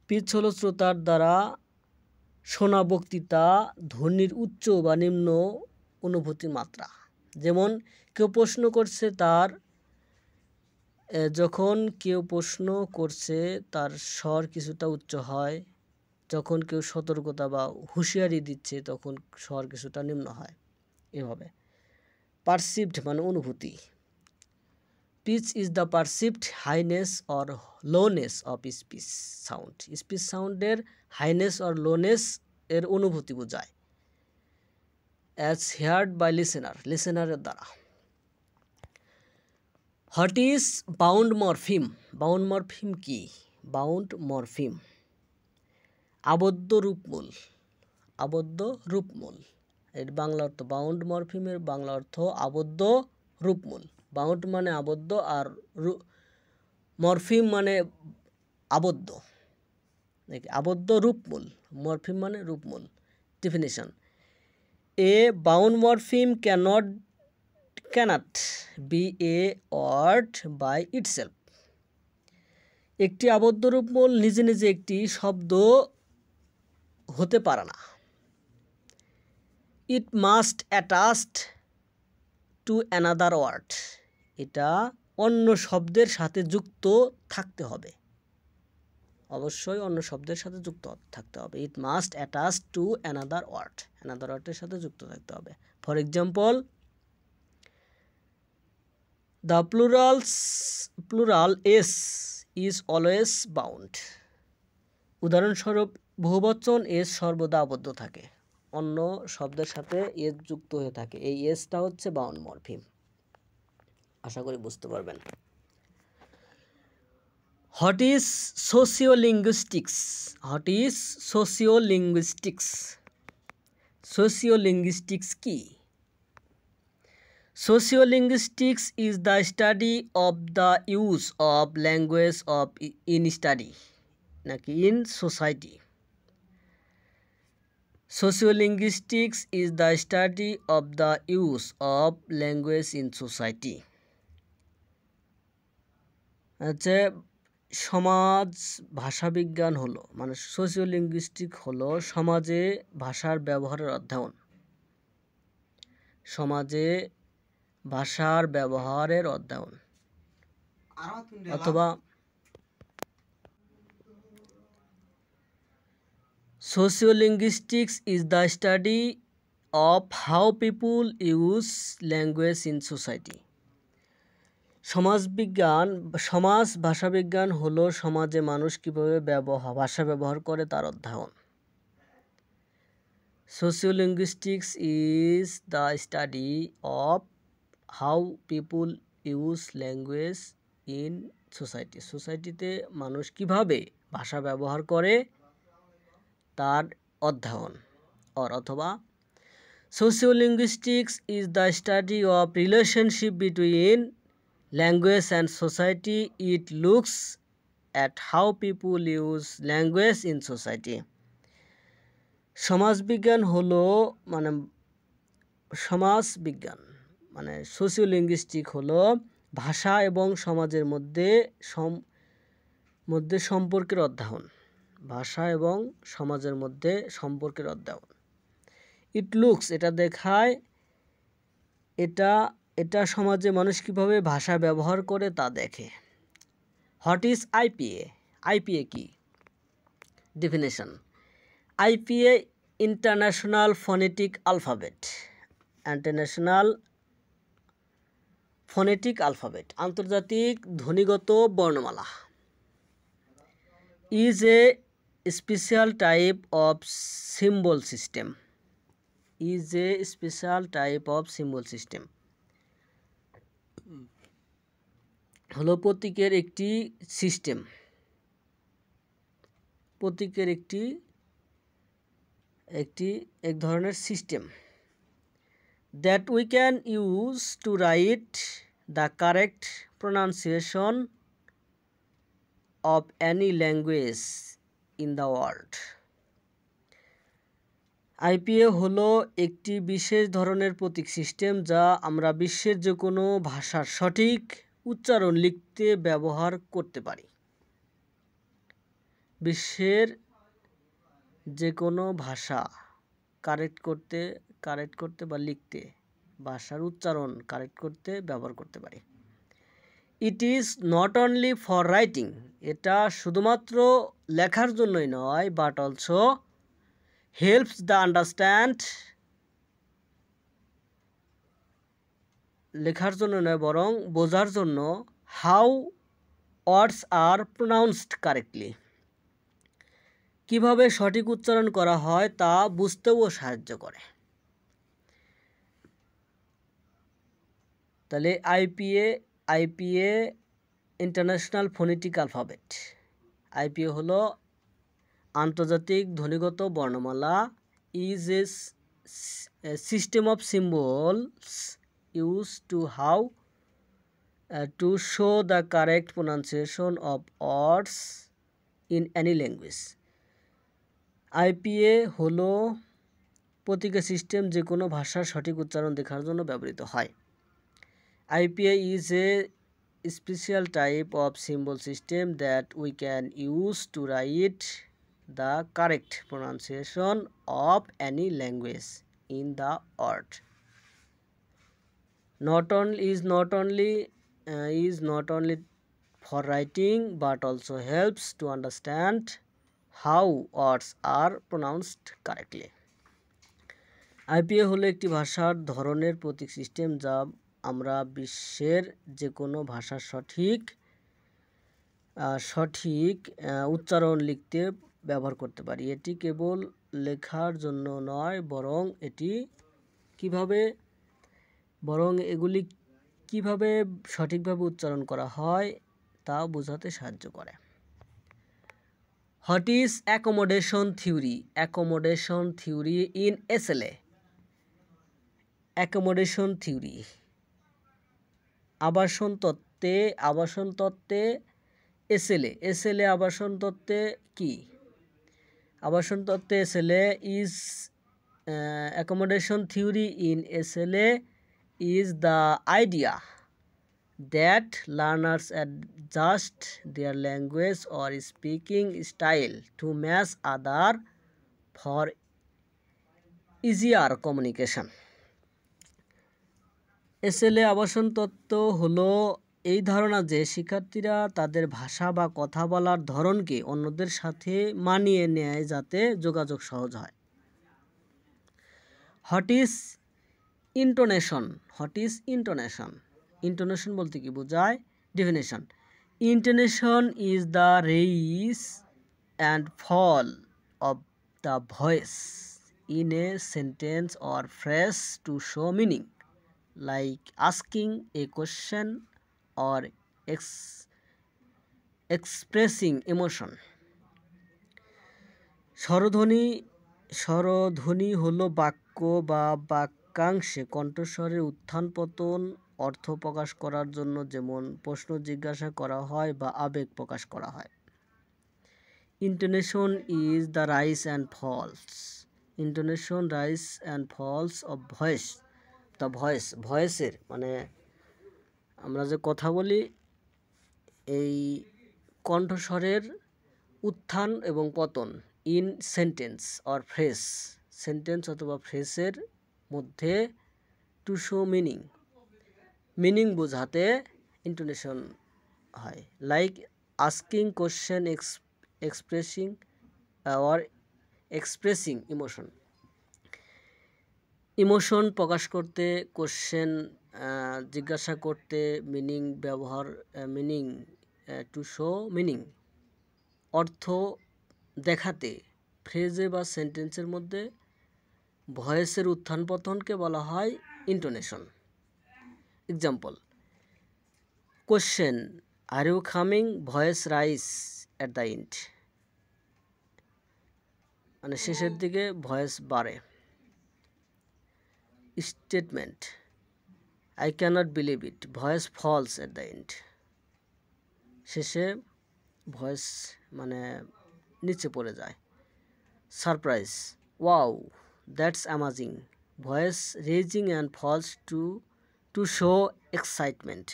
পিচ হলো শ্রোতার দ্বারা শোনা বক্তৃতা ধ্বনির উচ্চ বা নিম্ন অনুভূতির মাত্রা। যেমন কেউ প্রশ্ন করছে যখন কেউ প্রশ্ন করছে তার স্বর কিছুটা উচ্চ হয়, যখন কেউ সতর্কতা বা হুঁশিয়ারি দিচ্ছে তখন স্বর কিছুটা নিম্ন হয়। এভাবে পারসিভড মানে অনুভূতি। Pitch is the perceived highness or lowness of speech sound. Speech সাউন্ডের হাইনেস অর লোনেস এর অনুভূতি বোঝায়। অ্যাজ হেয়ার্ড বাই লিসেনারের দ্বারা। What is bound morpheme? Bound morpheme কি? বাউন্ড মরফিম আবদ্ধ রূপমূল। আবদ্ধ রূপমূল এর বাংলা অর্থ, বাউন্ড মরফিমের বাংলা অর্থ আবদ্ধ রূপমূল। বাউন্ড মানে আবদ্ধ আর মরফিম মানে আবদ্ধ, আবদ্ধ রূপমূল। মরফিম মানে রূপমূল। Definition: a bound morpheme cannot be a word by itself. একটি আবদ্ধ রূপমূল নিজে নিজে একটি শব্দ হতে পারে না। It must attached to another word. এটা অন্য শব্দের সাথে যুক্ত থাকতে হবে, অবশ্যই অন্য শব্দের সাথে যুক্ত থাকতে হবে। It must attach to another word, another ওয়ার্ডের সাথে যুক্ত থাকতে হবে। For example, the plural s is always bound. উদাহরণস্বরূপ, বহুবচন এস সর্বদা আবদ্ধ থাকে, অন্য শব্দের সাথে এস যুক্ত হয়ে থাকে। এই এসটা হচ্ছে বাউন্ড মরফিম। আশা করি বুঝতে পারবেন। What is sociolinguistics? What is sociolinguistics? Sociolinguistics কি? Sociolinguistics is the study of the use of language in study নাকি in society? Sociolinguistics is the study of the use of language in society. আচ্ছা, সমাজ ভাষাবিজ্ঞান হলো মানে সোশিওলিঙ্গুইস্টিক হলো সমাজে ভাষার ব্যবহারের অধ্যয়ন। সমাজে ভাষার ব্যবহারের অধ্যয়ন, অথবা sociolinguistics is the study of how people use language in society. সমাজ ভাষাবিজ্ঞান হলো সমাজে মানুষ কীভাবে ভাষা ব্যবহার করে তার অধ্যয়ন। Sociolinguistics is the study of how people use language in society. সোসাইটিতে মানুষ কিভাবে ভাষা ব্যবহার করে তার অধ্যয়ন। অথবা sociolinguistics is the study of relationship between language and society. It looks at how people use language in society. সমাজবিজ্ঞান হলো মানে সোশিওলিঙ্গুইস্টিক হলো ভাষা এবং সমাজের মধ্যে সম্পর্কের অধ্যয়ন। ভাষা এবং সমাজের মধ্যে সম্পর্কের অধ্যয়ন। ইট লুকস এটা দেখায়, এটা সমাজে মানুষ কীভাবে ভাষা ব্যবহার করে তা দেখে। What is IPA? আইপিএ কি? Definition: IPA international phonetic alphabet. International phonetic alphabet আন্তর্জাতিক ধ্বনিগত বর্ণমালা। Is a special type of symbol system. Is a special type of symbol system হলো প্রতীকের একটি সিস্টেম। প্রতীকের এক ধরনের system that we can use to write the correct pronunciation of any language in the world. IPA হলো একটি বিশেষ ধরনের প্রতীক সিস্টেম যা আমরা বিশ্বের যে কোনো ভাষার সঠিক উচ্চারণ লিখতে ব্যবহার করতে পারি। বিশ্বের যে কোনো ভাষা কারেক্ট করতে বা লিখতে, ভাষার উচ্চারণ কারেক্ট করতে ব্যবহার করতে পারি। It is not only for writing, এটা শুধুমাত্র লেখার জন্যই নয়, but also helps the understand, লেখার জন্য নয় বরং বোঝার জন্য, how words are pronounced correctly, কিভাবে সঠিক উচ্চারণ করা হয় তা বুঝতেও সাহায্য করে। তাহলে IPA international phonetic alphabet. IPA হলো আন্তর্জাতিক ধ্বনিগত বর্ণমালা, is a system of symbols use to to show the correct pronunciation of words in any language. IPA হলো প্রতীকের সিস্টেম, যে কোনো ভাষার সঠিক উচ্চারণ দেখার জন্য ব্যবহৃত হয়। IPA is a special type of symbol system that we can use to write the correct pronunciation of any language in the world. Is not only for writing but also helps to understand how words are pronounced correctly. IPA হলো একটি ভাষার ধরনের প্রতীক সিস্টেম যা আমরা বিশ্বের যে কোনো ভাষার সঠিক উচ্চারণ লিখতে ব্যবহার করতে পারি। এটি কেবল লেখার জন্য নয় বরং এগুলি কিভাবে সঠিকভাবে উচ্চারণ করা হয় তা বোঝাতে সাহায্য করে। What is accommodation theory? Accommodation theory in SLA. Accommodation theory আবাসন তত্ত্বে এসএলএ আবাসন তত্ত্বে কি? আবাসন তত্ত্বে SLA is accommodation theory in SLA is the idea that learners adjust their language or speaking style to match other for easier communication. SLA আবাসন তত্ত্ব হলো এই ধারণা যে শিক্ষার্থীরা তাদের ভাষা বা কথা বলার ধরনকে অন্যদের সাথে মানিয়ে নেয় যাতে যোগাযোগ সহজ হয়। What is intonation? ইন্টোনেশন বলতে কি বোঝায়? Definition: intonation is the raise and fall of the voice in a sentence or phrase to show meaning, like asking a question or expressing emotion. স্বরধ্বনি হলো বাক্য বা বাক্যাংশে কণ্ঠস্বরের উত্থান পতন অর্থ প্রকাশ করার জন্য, যেমন প্রশ্ন জিজ্ঞাসা করা হয় বা আবেগ প্রকাশ করা হয়। Intonation is the rise and falls of voice. The ভয়েসের মানে আমরা যে কথা বলি এই কণ্ঠস্বরের উত্থান এবং পতন in sentence or phrase, sentence অথবা ফ্রেজের মধ্যে টু শো মিনিং বোঝাতে ইন্টোনেশন হয়, like asking question expressing emotion প্রকাশ করতে, কোশ্চেন জিজ্ঞাসা করতে, মিনিং টু শো মিনিং অর্থ দেখাতে ফ্রেজে বা সেন্টেন্সের মধ্যে ভয়েসের উত্থান পতনকে বলা হয় intonation. Example: question are you coming, voice rise at the end, মানে শেষের দিকে ভয়েস বাড়ে। Statement: I can't believe it, voice falls at the end, শেষে ভয়েস মানে নিচে পড়ে যায়। Surprise: wow, that's amazing, voice raising and falls to show excitement.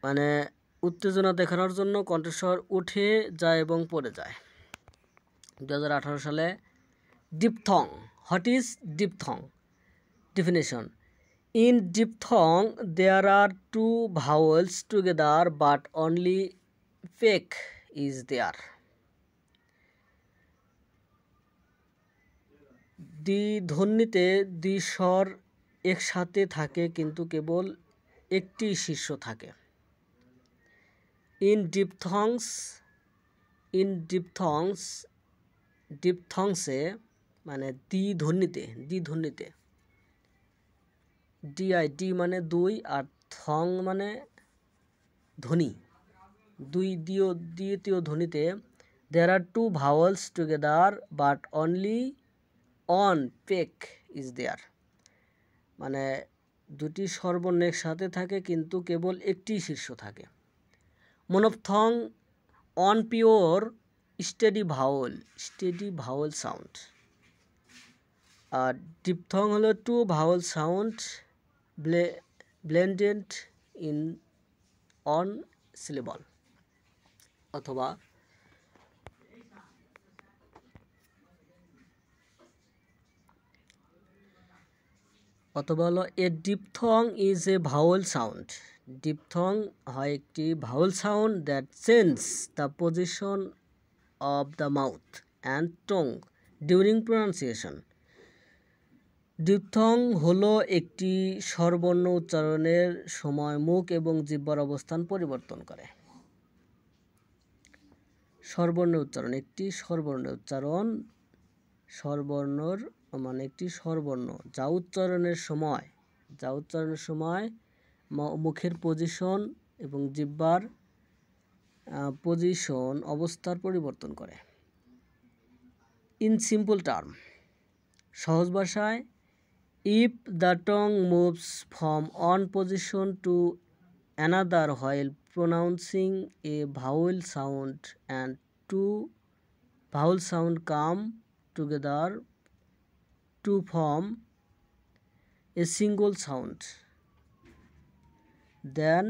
মানে উত্তেজনা দেখানোর জন্য কণ্ঠস্বর উঠে যায় এবং পড়ে যায়। 2018 সালে diphthong. What is diphthong? Definition: In diphthong, there are two vowels together, but only peck is there. দ্বিধ্বনিতে দুই স্বর একসাথে থাকে কিন্তু কেবল একটি শীর্ষ থাকে। In diphthongসে মানে দ্বিধ্বনিতে ডি মানে দুই আর থং মানে ধ্বনি, দ্বিতীয় ধ্বনিতে there are two vowels together but only one peck is there. মানে দুটি স্বরবর্ণ একসাথে থাকে কিন্তু কেবল একটি শীর্ষ থাকে। Monophthong on pure steady vowel sound. আর ডিপথং হলো two vowel sound blended in on syllable. অথবা হলো a diphthong is a vowel sound. Diphthong হয় একটি vowel sound that change the position of the mouth and tongue during pronunciation. Diphthong হলো একটি স্বরবর্ণ উচ্চারণের সময় মুখ এবং জিহ্বার অবস্থান পরিবর্তন করে। স্বরবর্ণের উচ্চারণ একটি স্বরবর্ণর মানে একটি স্বরবর্ণ যা উচ্চারণের সময় মুখের পজিশন এবং জিহ্বার অবস্থার পরিবর্তন করে। ইন সিম্পল টার্ম, সহজ ভাষায়, ইফ দ্য টং moves from one position to another while pronouncing a vowel sound and two vowel sound come together to form a single sound, then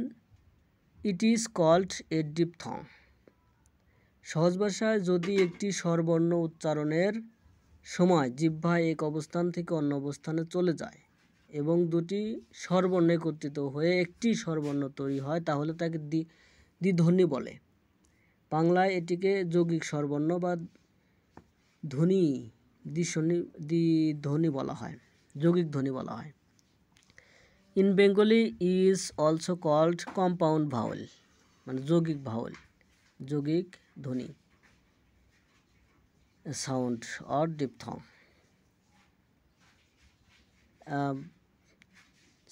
it is called a diphthong. সহজ ভাষায়, যদি একটি স্বরবর্ণ উচ্চারণের সময় জিহ্বা এক অবস্থান থেকে অন্য অবস্থানে চলে যায় এবং দুটি স্বরবর্ণ একত্রিত হয়ে একটি স্বরবর্ণ তৈরি হয় তাহলে তাকে দ্বিধ্বনি বলে। বাংলায় এটিকে যৌগিক স্বরবর্ণ বা দ্বিধ্বনি বলা হয়, যৌগিক ধ্বনি বলা হয়। In Bengali is also called compound vowel, মানে যৌগিক ধ্বনি sound or diphthong.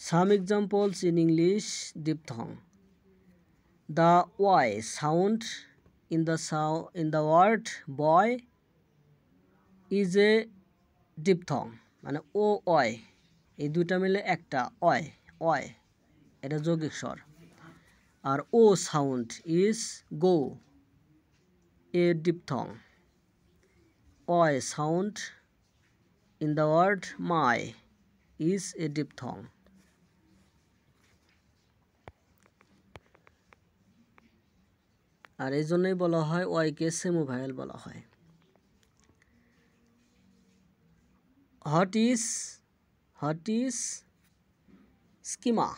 Some examples in English diphthong: the y sound in the word boy is a diphthong, মানে ও অয় এই দুইটা মিলে একটা অয়, এটা যৌগিক স্বর। আর ও sound is go, a diphthong. অয় sound in the word my is a diphthong. আর এই জন্যই বলা হয় ওয়াইকে সেমিভাওয়েল বলা হয়। What is schema?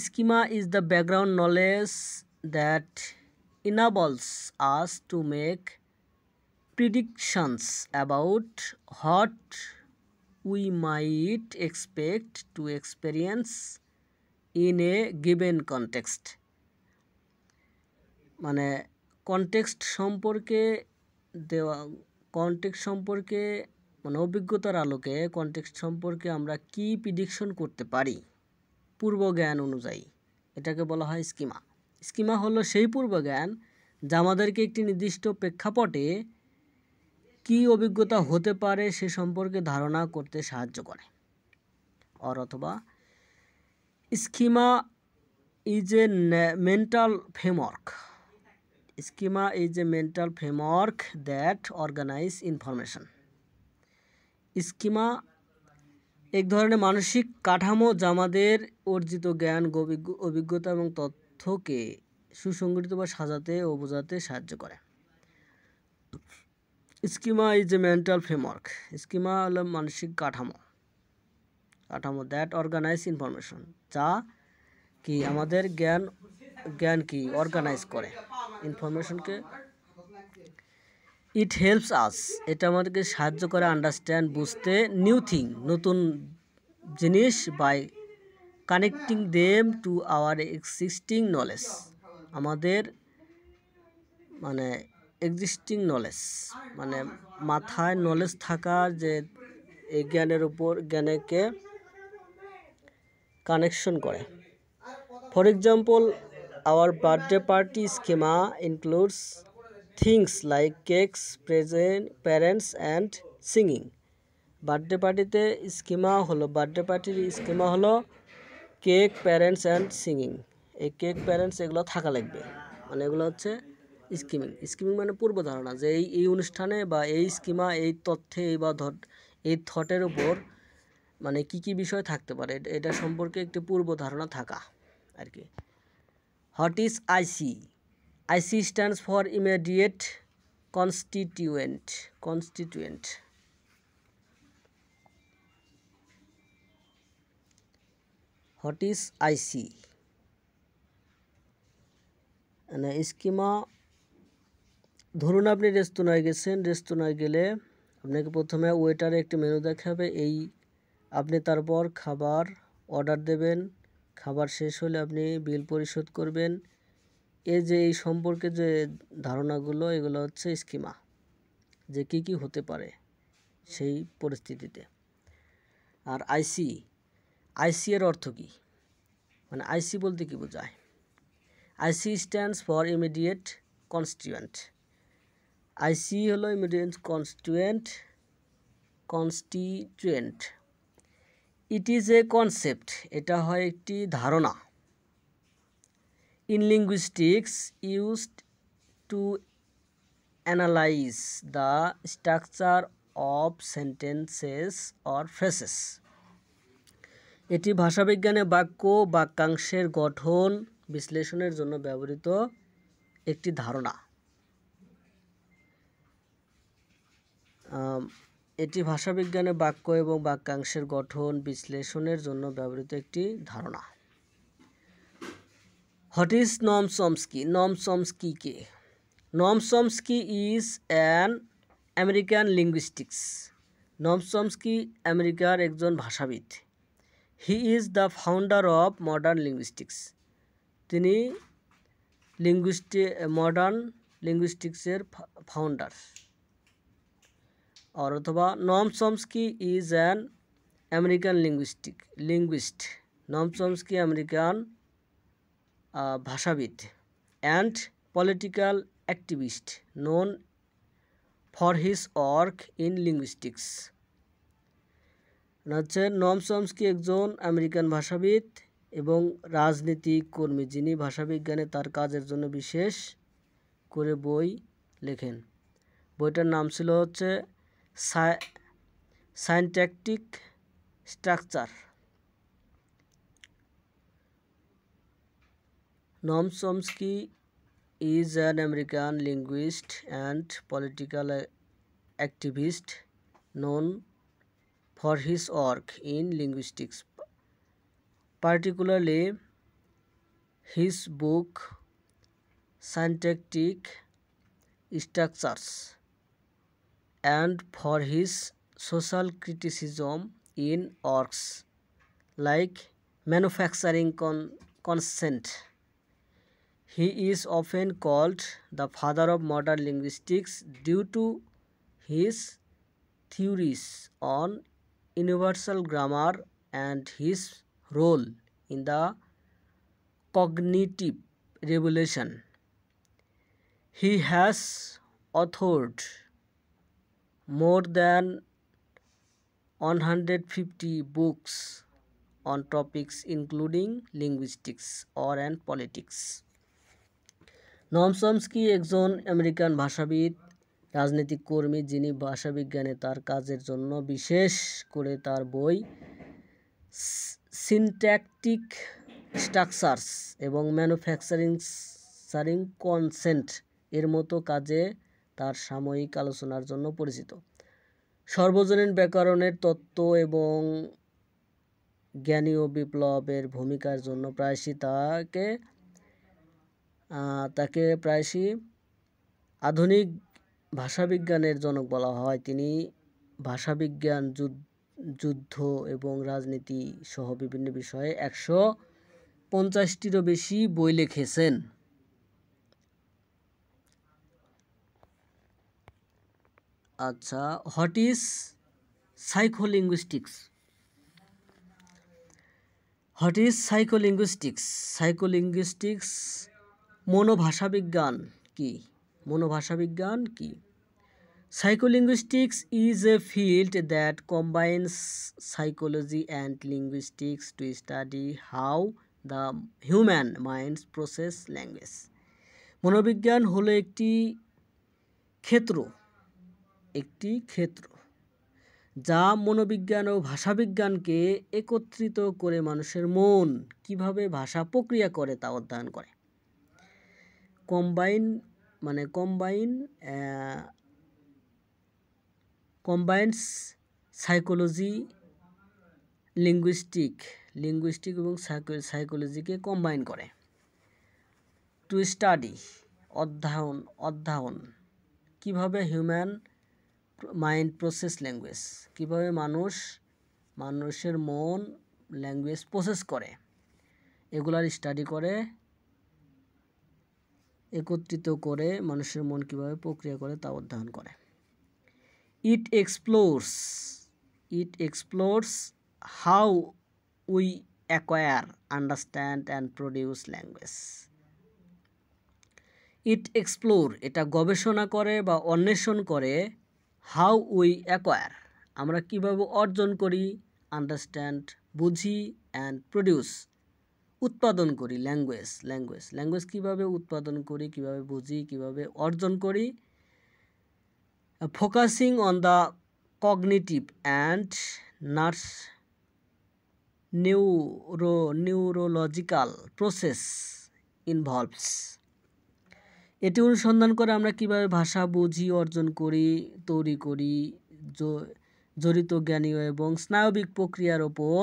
Schema is the background knowledge that enables us to make predictions about what we might expect to experience in a given context. মানে কনটেক্সট সম্পর্কে মানে অভিজ্ঞতার আলোকে কনটেক্সট সম্পর্কে আমরা কি প্রিডিকশন করতে পারি পূর্বজ্ঞান অনুযায়ী, এটাকে বলা হয় স্কিমা। স্কিমা হলো সেই পূর্বজ্ঞান যা আমাদেরকে একটি নির্দিষ্ট প্রেক্ষাপটে কি অভিজ্ঞতা হতে পারে সে সম্পর্কে ধারণা করতে সাহায্য করে। অথবা schema is a mental framework schema is a mental framework that organize information. Schema এক ধরনের মানসিক কাঠামো যা আমাদের অর্জিত জ্ঞান, অভিজ্ঞতা এবং তথ্যকে সুসংগঠিত বা সাজাতে ও বোঝাতে সাহায্য করে। Schema is a mental framework. Schema হলো মানসিক কাঠামো দ্যাট অর্গানাইজ ইনফরমেশন, যা কি আমাদের জ্ঞান কি অর্গানাইজ করে, ইনফরমেশনকে। ইট হেল্পস আস, এটা আমাদেরকে সাহায্য করে আন্ডারস্ট্যান্ড, বুঝতে, নিউ থিং, নতুন জিনিস, by connecting them to our existing knowledge, আমাদের মানে এক্সিস্টিং নলেজ মানে মাথায় নলেজ থাকা যে এই জ্ঞানের উপর জ্ঞানকে কানেকশন করে। For example, our birthday party schema includes things like cakes, parents and singing. Birthday পার্টির স্কিমা হলো কেক, প্যারেন্টস অ্যান্ড সিঙ্গিং। এই কেক, প্যারেন্টস এগুলো থাকা লাগবে, মানে এগুলো হচ্ছে স্কিমিং মানে পূর্ব ধারণা, যে এই অনুষ্ঠানে বা এই স্কিমা, এই তথ্যে এই থটের উপর মানে কি বিষয় থাকতে পারে এটা সম্পর্কে একটি পূর্ব ধারণা থাকা আর কি। What is IC? IC stands for immediate constituent. What is IC? মানে স্কিমা, ধরুন আপনি রেস্তোরাঁয় গেছেন, রেস্তোরাঁয় গেলে আপনাকে প্রথমে ওয়েটারে একটি মেনু দেখাবে, আপনি তারপর খাবার অর্ডার দেবেন, খাবার শেষ হলে আপনি বিল পরিশোধ করবেন। এই সম্পর্কে যে ধারণাগুলো, এগুলো হচ্ছে স্কিমা, যে কি হতে পারে সেই পরিস্থিতিতে। আর আইসি এর অর্থ কী? মানে আইসি বলতে কী বোঝায়? আইসি স্ট্যান্ডস ফর ইমিডিয়েট কনস্টিটিউয়েন্ট। আইসি হলো immediate constituent. It is A concept, এটা হয় একটি ধারণা। In linguistics used to analyse the structure of sentences or phrases. এটি ভাষাবিজ্ঞানে বাক্যাংশের গঠন বিশ্লেষণের জন্য ব্যবহৃত একটি ধারণা। এটি ভাষাবিজ্ঞানে বাক্য এবং বাক্যাংশের গঠন বিশ্লেষণের জন্য ব্যবহৃত একটি ধারণা। What is Noam Chomsky? Noam Chomsky কে? Noam Chomsky is an American linguistics. Noam Chomsky আমেরিকার একজন ভাষাবিদ। He is the founder of modern linguistics. তিনি মডার্ন লিঙ্গুইস্টিক্সের ফাউন্ডার। অথবা Noam Chomsky is an American linguist. Noam Chomsky American ভাষাবিদ and political activist known for his work in linguistics. হচ্ছে নম চমস্কি একজন আমেরিকান ভাষাবিদ এবং রাজনীতিক কর্মী, যিনি ভাষাবিজ্ঞানে তার কাজের জন্য বিশেষ করে বই লেখেন। বইটার নাম ছিল হচ্ছে সাইনট্যাক্টিক structure. Noam Chomsky is an American linguist and political activist known for his work in linguistics, particularly his book Syntactic Structures, and for his social criticism in works like Manufacturing Consent. He is often called the father of modern linguistics due to his theories on universal grammar and his role in the cognitive revolution. He has authored more than 150 books on topics including linguistics and politics. নম চমস্কি একজন আমেরিকান ভাষাবিদ, রাজনৈতিক কর্মী, যিনি ভাষাবিজ্ঞানে তার কাজের জন্য বিশেষ করে তার বই সিনট্যাকটিক স্ট্রাকচারস এবং ম্যানুফ্যাকচারিং কনসেন্ট এর মতো কাজে তার সাময়িক আলোচনার জন্য পরিচিত। সর্বজনীন ব্যাকরণের তত্ত্ব এবং জ্ঞানীয় বিপ্লবের ভূমিকার জন্য প্রায়শই তাকে প্রায়শই আধুনিক ভাষাবিজ্ঞানের জনক বলা হয়। তিনি ভাষাবিজ্ঞান, যুদ্ধ এবং রাজনীতি সহ বিভিন্ন বিষয়ে 150টিরও বেশি বই লিখেছেন। আচ্ছা, what is psycholinguistics? What is psycholinguistics? Psycholinguistics মনোভাষাবিজ্ঞান কি? মনোভাষাবিজ্ঞান কি? Psycholinguistics is a field that combines psychology and linguistics to study how the human mind process language. মনোবিজ্ঞান হলো একটি ক্ষেত্র যা মনোবিজ্ঞান ও ভাষাবিজ্ঞানকে একত্রিত করে মানুষের মন কিভাবে ভাষা প্রক্রিয়া করে তা অধ্যয়ন করে। কম্বাইন্স সাইকোলজি, লিঙ্গুইস্টিক এবং সাইকোলজিকে কম্বাইন করে। টু স্টাডি অধ্যয়ন কিভাবে হিউম্যান মাইন্ড প্রসেস ল্যাঙ্গুয়েজ, কিভাবে মানুষের মন ল্যাঙ্গুয়েজ প্রসেস করে, এগুলার স্টাডি করে, একত্রিত করে মানুষের মন কিভাবে প্রক্রিয়া করে তা অধ্যয়ন করে। It explores how we acquire, understand and produce language. এটা গবেষণা করে বা অন্বেষণ করে how we acquire, আমরা কিভাবে অর্জন করি, আন্ডারস্ট্যান্ড বুঝি, and produce উৎপাদন করি, ল্যাঙ্গুয়েজ কিভাবে উৎপাদন করি, কিভাবে বুঝি, কিভাবে অর্জন করি। Focusing on the cognitive and neurological process involves, এটি অনুসন্ধান করে আমরা কিভাবে ভাষা বুঝি, অর্জন করি, তৈরি করি, জড়িত জ্ঞানীয় এবং স্নায়বিক প্রক্রিয়ার ওপর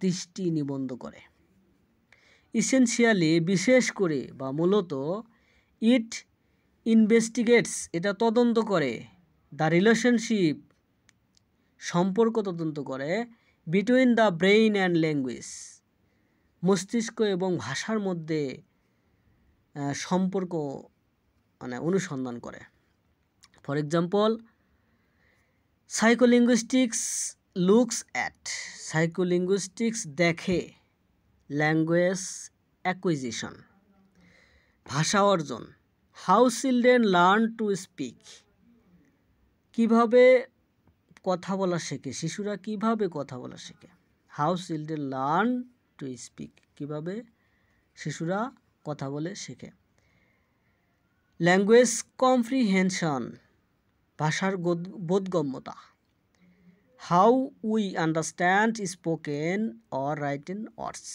দৃষ্টি নিবদ্ধ করে। ইসেনশিয়ালি, বিশেষ করে বা মূলত, ইট ইনভেস্টিগেটস, এটা তদন্ত করে, দ্য রিলেশনশিপ, সম্পর্ক তদন্ত করে, between the brain and language, মস্তিষ্ক এবং ভাষার মধ্যে সম্পর্ক অনুসন্ধান করে। ফর এক্সাম্পল, সাইকোলিঙ্গুইস্টিক্স দেখে ল্যাঙ্গুয়েজ অ্যাকুইজিশন, ভাষা অর্জন। How children learn to speak, কিভাবে কথা বলা শেখে, শিশুরা কিভাবে কথা বলা শেখে। How children learn to speak, কিভাবে শিশুরা কথা বলে শেখে। ল্যাঙ্গুয়েজ কম্প্রিহেনশন, ভাষার বোধগম্যতা। How we understand spoken or written words,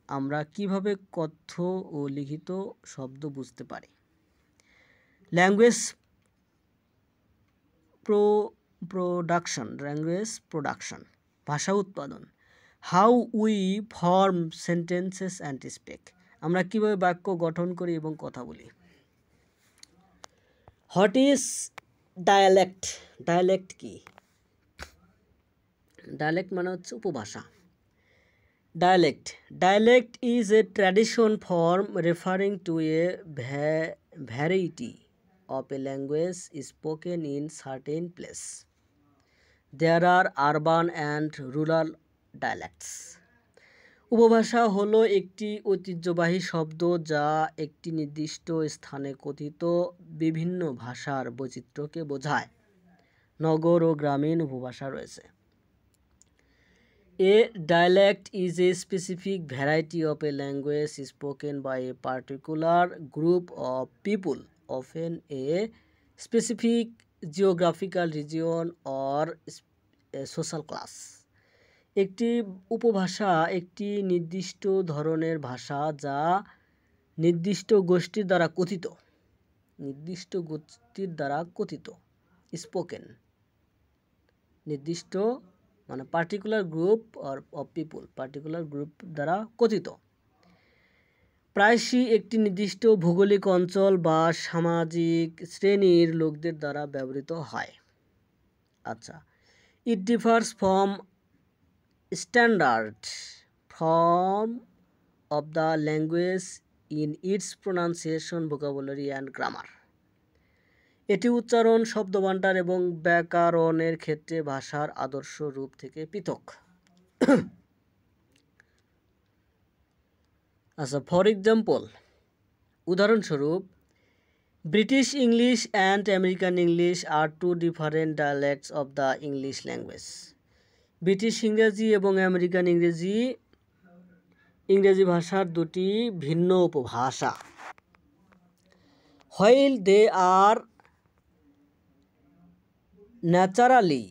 আমরা কিভাবে কথ্য ও লিখিত শব্দ বুঝতে পারি। ল্যাঙ্গুয়েজ প্রোডাকশন, ভাষা উৎপাদন। How we form sentences and speak, আমরা কিভাবে বাক্য গঠন করি এবং কথা বলি। হোয়াট ইজ ডায়ালেক্ট কি? ডায়ালেক্ট মানে হচ্ছে উপভাষা। Dialect is a tradition form referring two a variety of a language spoken in certain place. There are urban and rural dialects. উপভাষা হলো একটি ঐতিহ্যবাহী শব্দ যা একটি নির্দিষ্ট স্থানে কথিত বিভিন্ন ভাষার বৈচিত্র্যকে বোঝায়। নগর ও গ্রামীণ উপভাষা রয়েছে। A dialect is a specific variety of a language spoken by a particular group of people, often a specific geographical region or a social class. একটি উপভাষা একটি নির্দিষ্ট ধরনের ভাষা যা নির্দিষ্ট গোষ্ঠীর দ্বারা কথিত স্পোকেন নির্দিষ্ট মানে পার্টিকুলার গ্রুপ অফ পিপুল দ্বারা কথিত প্রায়শই একটি নির্দিষ্ট ভৌগোলিক অঞ্চল বা সামাজিক শ্রেণীর লোকদের দ্বারা ব্যবহৃত হয়। আচ্ছা, it differs from standard form of the language in its pronunciation, vocabulary and grammar. এটি উচ্চারণ, শব্দভাণ্ডার এবং ব্যাকরণের ক্ষেত্রে ভাষার আদর্শ রূপ থেকে পৃথক। আচ্ছা, ফর এক্সাম্পল, উদাহরণস্বরূপ, British English and American English are two different dialects of the English language. British ইংরেজি এবং আমেরিকান ইংরেজি ভাষার দুটি ভিন্ন উপভাষা। While they are naturally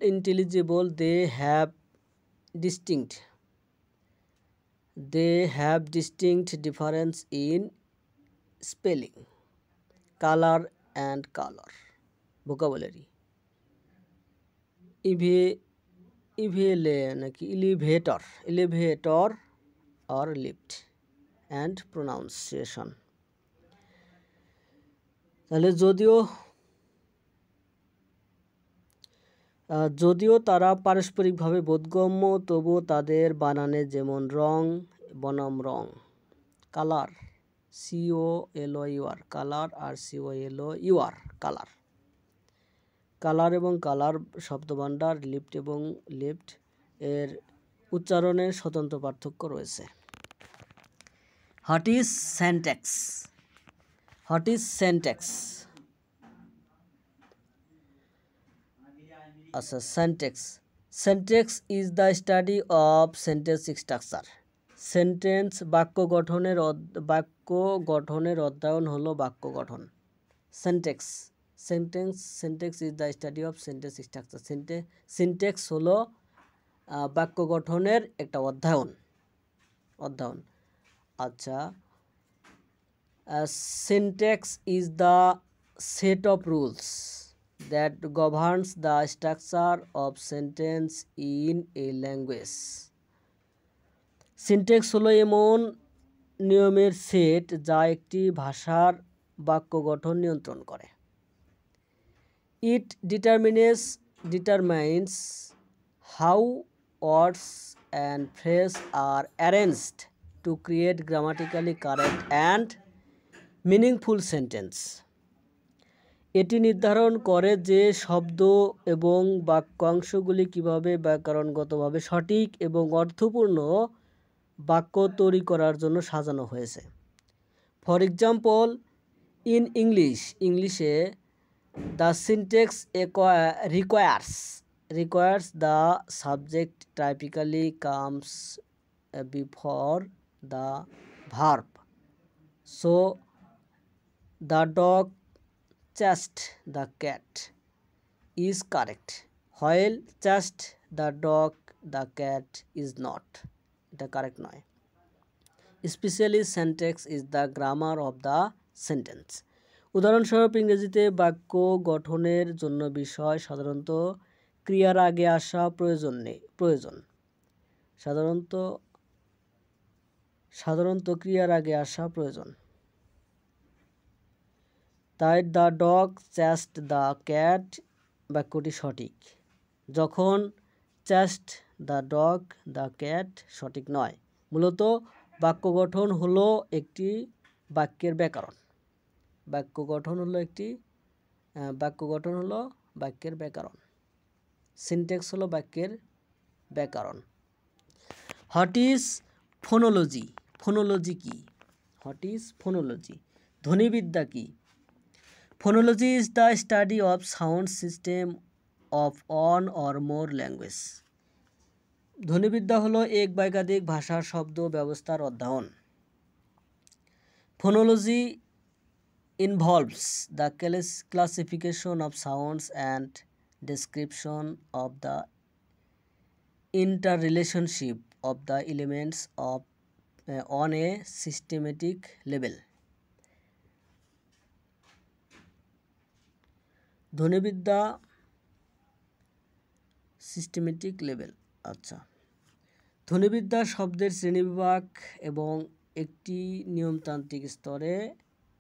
intelligible, they have distinct difference in spelling, color and color, vocabulary, elevator or lift, and pronunciation. তাহলে যদিও তারা পারস্পরিকভাবে বোধগম্য, তবুও তাদের বানানে যেমন রং বনাম রং, কালার COLOUR কালার আর COLOUR কালার, কালার এবং কালার শব্দভাণ্ডার, লিফট এবং লিফট এর উচ্চারণের স্বতন্ত্র পার্থক্য রয়েছে। What is syntax? আচ্ছা, syntax is the study of sentence structure. বাক্য গঠনের অধ্যয়ন হলো বাক্য গঠন। Syntax is the study of sentence structure. Syntax হলো বাক্য গঠনের একটা অধ্যয়ন। আচ্ছা, syntax is the set of rules that governs the structure of sentence in a language. Syntax হলো এমন নিয়মের সেট যা একটি ভাষার বাক্য গঠন নিয়ন্ত্রণ করে। It determines how words and phrases are arranged to create grammatically correct and meaningful sentence. এটি নির্ধারণ করে যে শব্দ এবং বাক্যাংশগুলি কিভাবে ব্যাকরণগতভাবে সঠিক এবং অর্থপূর্ণ বাক্য তৈরি করার জন্য সাজানো হয়েছে। ফর এক্সাম্পল, ইন ইংলিশে the syntax requires the subject typically comes before the verb. So the dog chased the cat is correct, while chased the dog the cat is not. এটা কারেক্ট নয়। Specially syntax is the grammar of the sentence. উদাহরণস্বরূপ, ইংরেজিতে বাক্য গঠনের জন্য বিষয় সাধারণত ক্রিয়ার আগে আসা প্রয়োজন। সাধারণত ক্রিয়ার আগে আসা প্রয়োজন। তাই দ্য ডগ চ্যাস্ট দ্য ক্যাট বাক্যটি সঠিক, যখন চ্যাস্ট দ্য ডগ দ্য ক্যাট সঠিক নয়। মূলত বাক্য গঠন হলো একটি বাক্যের ব্যাকরণ। বাক্য গঠন হলো বাক্যের ব্যাকরণ। সিনট্যাক্স হলো বাক্যের ব্যাকরণ। What is phonology? ফোনোলজি কি? ধ্বনিবিদ্যা কি? Phonology is the study of sound system of one or more language. ধ্বনিবিদ্যা হলো এক বা একাধিক ভাষার শব্দ ব্যবস্থার অধ্যয়ন। Phonology involves the classification of sounds and description of the interrelationship of the elements of on a systematic level. ধ্বনিবিদ্যা সিস্টেমেটিক লেভেল। আচ্ছা, ধ্বনিবিদ্যা শব্দের শ্রেণীবিভাগ এবং একটি নিয়মতান্ত্রিক স্তরে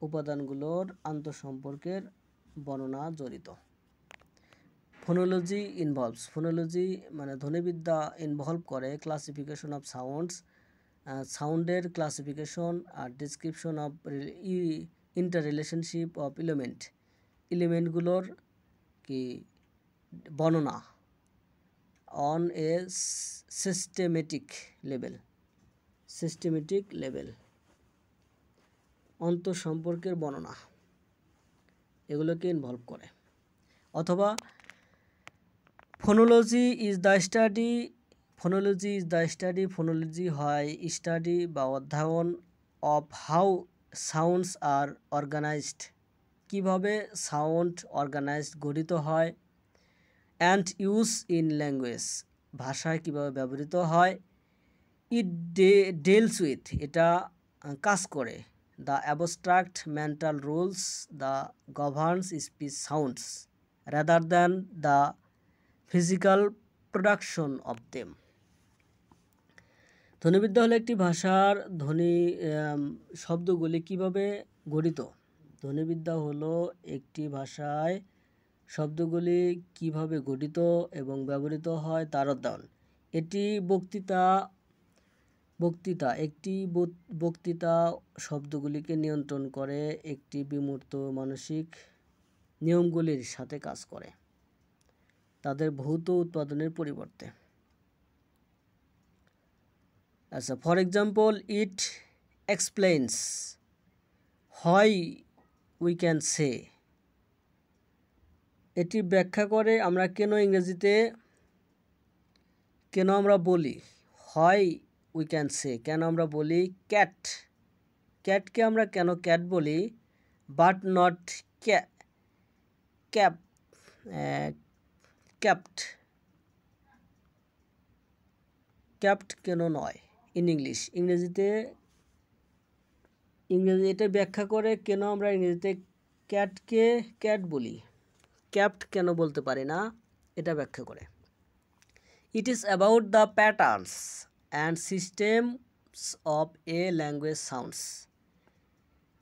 উপাদানগুলোর আন্তঃসম্পর্কের বর্ণনা জড়িত। ফোনোলজি ইনভলভস, ফোনোলজি মানে ধ্বনিবিদ্যা ইনভলভ করে ক্লাসিফিকেশন অফ সাউন্ডস, সাউন্ডের ক্লাসিফিকেশন আর description of interrelationship of এলিমেন্টগুলোর কি বর্ণনা অন এ সিস্টেমেটিক লেভেল, অন্তঃসম্পর্কের বর্ণনা এগুলোকে ইনভলভ করে। অথবা ফোনোলজি ইজ দ্য স্টাডি হয় স্টাডি বা অধ্যয়ন of how sounds are organized, কীভাবে সাউন্ড অর্গানাইজড গঠিত হয়, অ্যান্ড ইউজ ইন ল্যাঙ্গুয়েজ, ভাষায় কীভাবে ব্যবহৃত হয়, ইট ডিলস উইথ, এটা কাজ করে, the abstract mental rules the governs speech sounds rather than the physical production of them. ধ্বনিবিদ্যা হলো একটি ভাষার শব্দগুলি কিভাবে গঠিত। ধ্বনিবিদ্যা হলো একটি ভাষায় শব্দগুলি কিভাবে গঠিত এবং ব্যবহৃত হয় তার অধ্যয়ন। এটি বক্তৃতা শব্দগুলিকে নিয়ন্ত্রণ করে, একটি বিমূর্ত মানসিক নিয়মগুলির সাথে কাজ করে তাদের ভৌত উৎপাদনের পরিবর্তে। আচ্ছা, for example, it explains why we can say, এটি ব্যাখ্যা করে আমরা কেন আমরা বলি, হোয়াই উই ক্যান সে, কেন আমরা বলি ক্যাটকে আমরা কেন ক্যাট বলি, বাট নট ক্যাপ্ট কেন নয় ইন ইংরেজিতে এটা ব্যাখ্যা করে কেন আমরা ইংরেজিতে ক্যাটকে ক্যাট বলি, ক্যাপ্ট কেন বলতে পারি না, এটা ব্যাখ্যা করে। It is about the patterns and systems of a language sounds,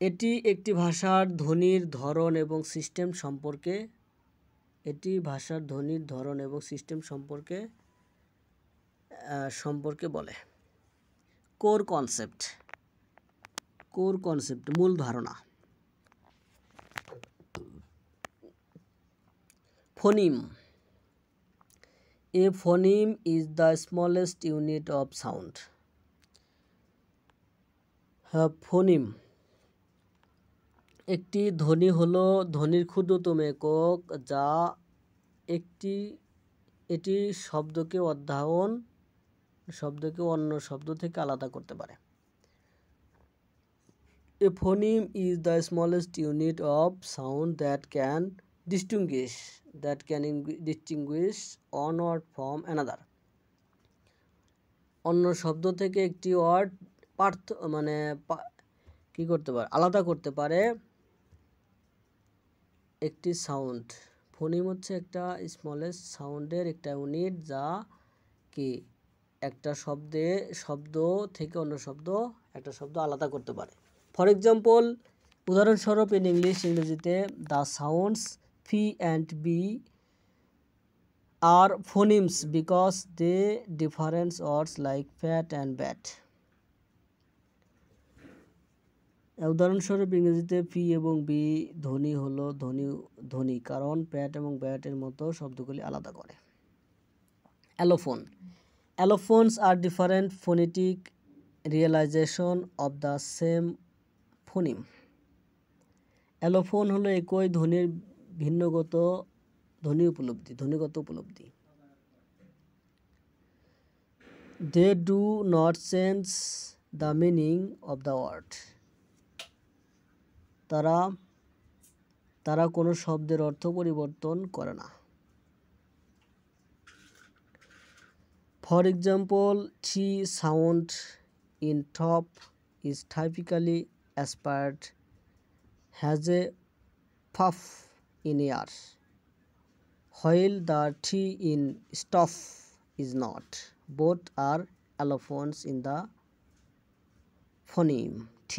এটি একটি ভাষার ধ্বনির ধরন এবং সিস্টেম সম্পর্কে বলে। কোর কনসেপ্ট মূল ধারণা। Phoneme, a phoneme is the smallest unit of sound. Phoneme, একটি ধ্বনি হলো ধ্বনির ক্ষুদ্রতম একক, যা এটি শব্দকে অন্য শব্দ থেকে আলাদা করতে পারে। A phoneme is the smallest unit of sound that can distinguish one word from another. অন্য শব্দ থেকে একটি ওয়ার্ড আলাদা করতে পারে একটি সাউন্ড। ফোনিম হচ্ছে একটা স্মলেস্ট সাউন্ডের একটা ইউনিট, যা কি একটা শব্দ থেকে অন্য একটা শব্দ আলাদা করতে পারে। ফর এক্সাম্পল, উদাহরণস্বরূপ, ইংরেজিতে the sounds P and B are phonemes because they difference words like fat and bat. উদাহরণস্বরূপ, ইংরেজিতে ফি এবং বি ধ্বনি হলো ধ্বনি কারণ প্যাট এবং ব্যাটের মতো শব্দগুলি আলাদা করে। Allophones are different phonetic realization of the same phoneme. Allophone হলো একই ধ্বনির ভিন্নগত ধ্বনিগত উপলব্ধি। They do not change the meaning of the word. তারা কোনো শব্দের অর্থ পরিবর্তন করে না। For example, T sound in top is typically aspired, has a puff in air, while the T in stop is not. Both are allophones in the phoneme T.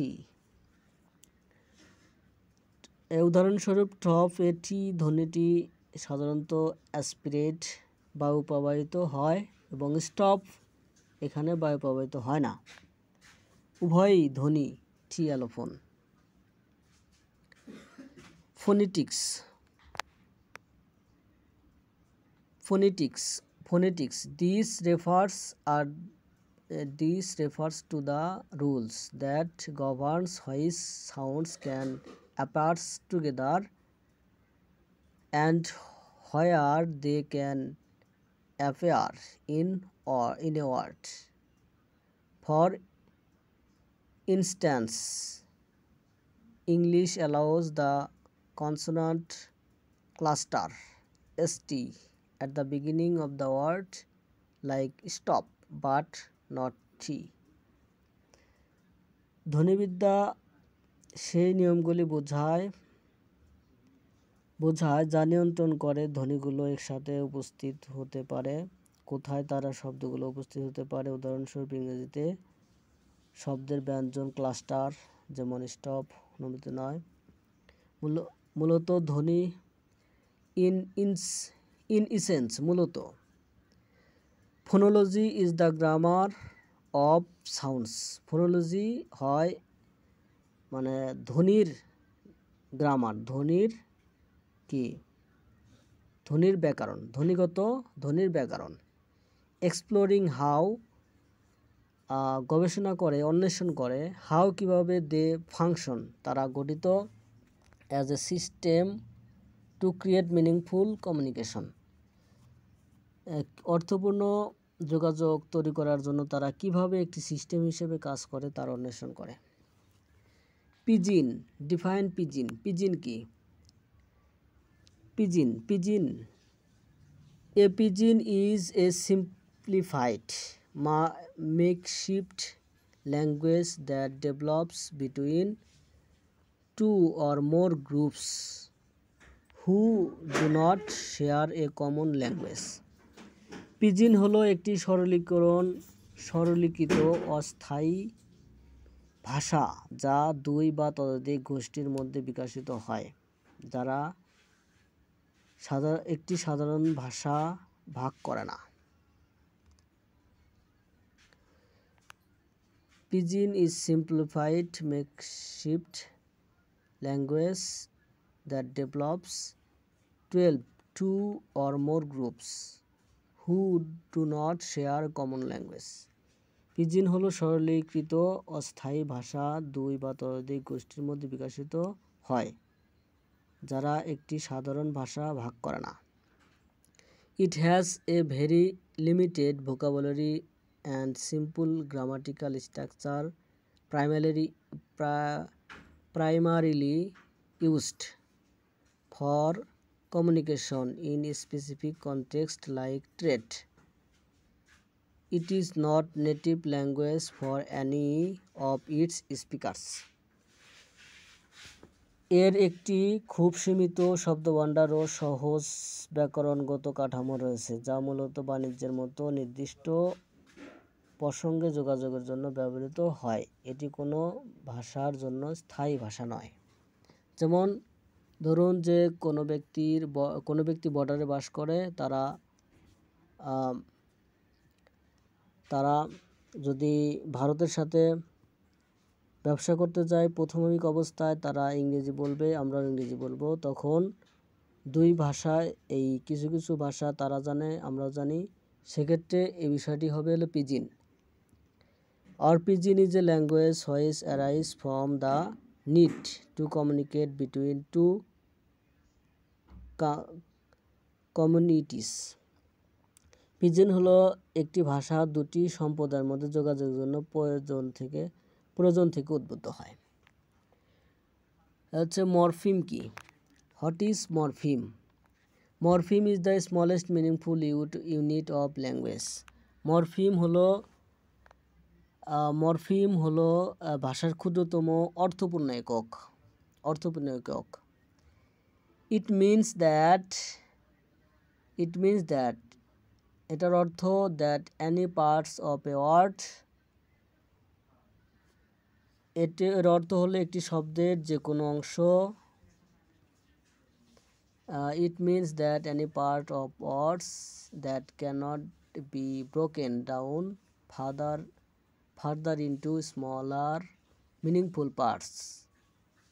উদাহরণস্বরূপ টপ এ টি ধ্বনিটি সাধারণত অ্যাসপিরেট বায়ু প্রবাহিত হয় এবং স্টপ এখানে বায়ু প্রবাহিত হয় না। উভয়ই ধ্বনি টি অ্যালোফোন। Phonetics. This refers to the rules that governs which sounds can appear together and where they can appear in a word. For instance, English allows the consonant cluster st at the beginning of the word like stop but not t. ধ্বনিবিদ্যা সেই নিয়মগুলি বোঝায় যা নিয়ন্ত্রণ করে ধ্বনিগুলো একসাথে উপস্থিত হতে পারে, কোথায় তারা শব্দগুলো উপস্থিত হতে পারে। উদাহরণস্বরূপ ইংরেজিতে শব্দের ব্যঞ্জন ক্লাস্টার যেমন স্টপ অনুমতি নয়। মূলত ধ্বনি in essence মূলত phonology is the grammar of sounds. Phonology হয় মানে ধ্বনির গ্রামার, ধ্বনির ব্যাকরণ, ধ্বনির ব্যাকরণ। এক্সপ্লোরিং হাউ গবেষণা করে, অন্বেষণ করে, হাউ কিভাবে দে ফাংশন তারা গঠিত, as a system to create meaningful communication অর্থপূর্ণ যোগাযোগ তৈরি করার জন্য তারা কিভাবে একটি সিস্টেম হিসেবে কাজ করে তার অন্বেষণ করে। Pidgin, define pidgin. পিজিন কি? Pidgin. A pidgin is a simplified makeshift language that develops between two or more groups who do not share a common language. Pidgin হলো একটি সরলীকৃত অস্থায়ী ভাষা যা দুই বা ততোধিক গোষ্ঠীর মধ্যে বিকশিত হয় যারা একটি সাধারণ ভাষা ভাগ করে না। Pidgin is simplified makeshift language that develops 2 or more groups who do not share common language. Pidgin হলো সরলীকৃত অস্থায়ী ভাষা দুই বা ততোধিক গোষ্ঠীর মধ্যে বিকশিত হয় যারা একটি সাধারণ ভাষা ভাগ করে না। It has a very limited vocabulary and simple grammatical structure, primarily used for communication in a specific context like trade. It is not native language for any of its speakers. এর একটি খুব সীমিত শব্দভাণ্ডার ও সহজ ব্যাকরণগত কাঠামো রয়েছে যা মূলত বাণিজ্যের মতো নির্দিষ্ট প্রসঙ্গে যোগাযোগের জন্য ব্যবহৃত হয়। এটি কোনো ভাষার জন্য স্থায়ী ভাষা নয়। যেমন ধরুন যে কোনো ব্যক্তি বর্ডারে বাস করে, তারা যদি ভারতের সাথে ব্যবসা করতে যায়, প্রাথমিক অবস্থায় তারা ইংরেজি বলবে, আমরাও ইংরেজি বলবো। তখন দুই ভাষায় এই কিছু কিছু ভাষা তারা জানে, আমরাও জানি, সেক্ষেত্রে এই বিষয়টি হবে হলো pidgin. Our pidgin is a language which arises from the need to communicate between two communities. Pidgin হলো একটি ভাষা দুটি সম্প্রদায়ের মধ্যে যোগাযোগের জন্য প্রয়োজন থেকে উদ্ভূত হয়। হচ্ছে মরফিম কি? What is morpheme? Morpheme is the smallest meaningful unit of language. Morpheme হলো ভাষার ক্ষুদ্রতম অর্থপূর্ণ একক। ইট মিনস দ্যাট এটার অর্থ that any parts of a word. এর অর্থ হলো একটি শব্দের যে কোনো অংশ। It means that any part of words that cannot be broken down further into smaller meaningful parts.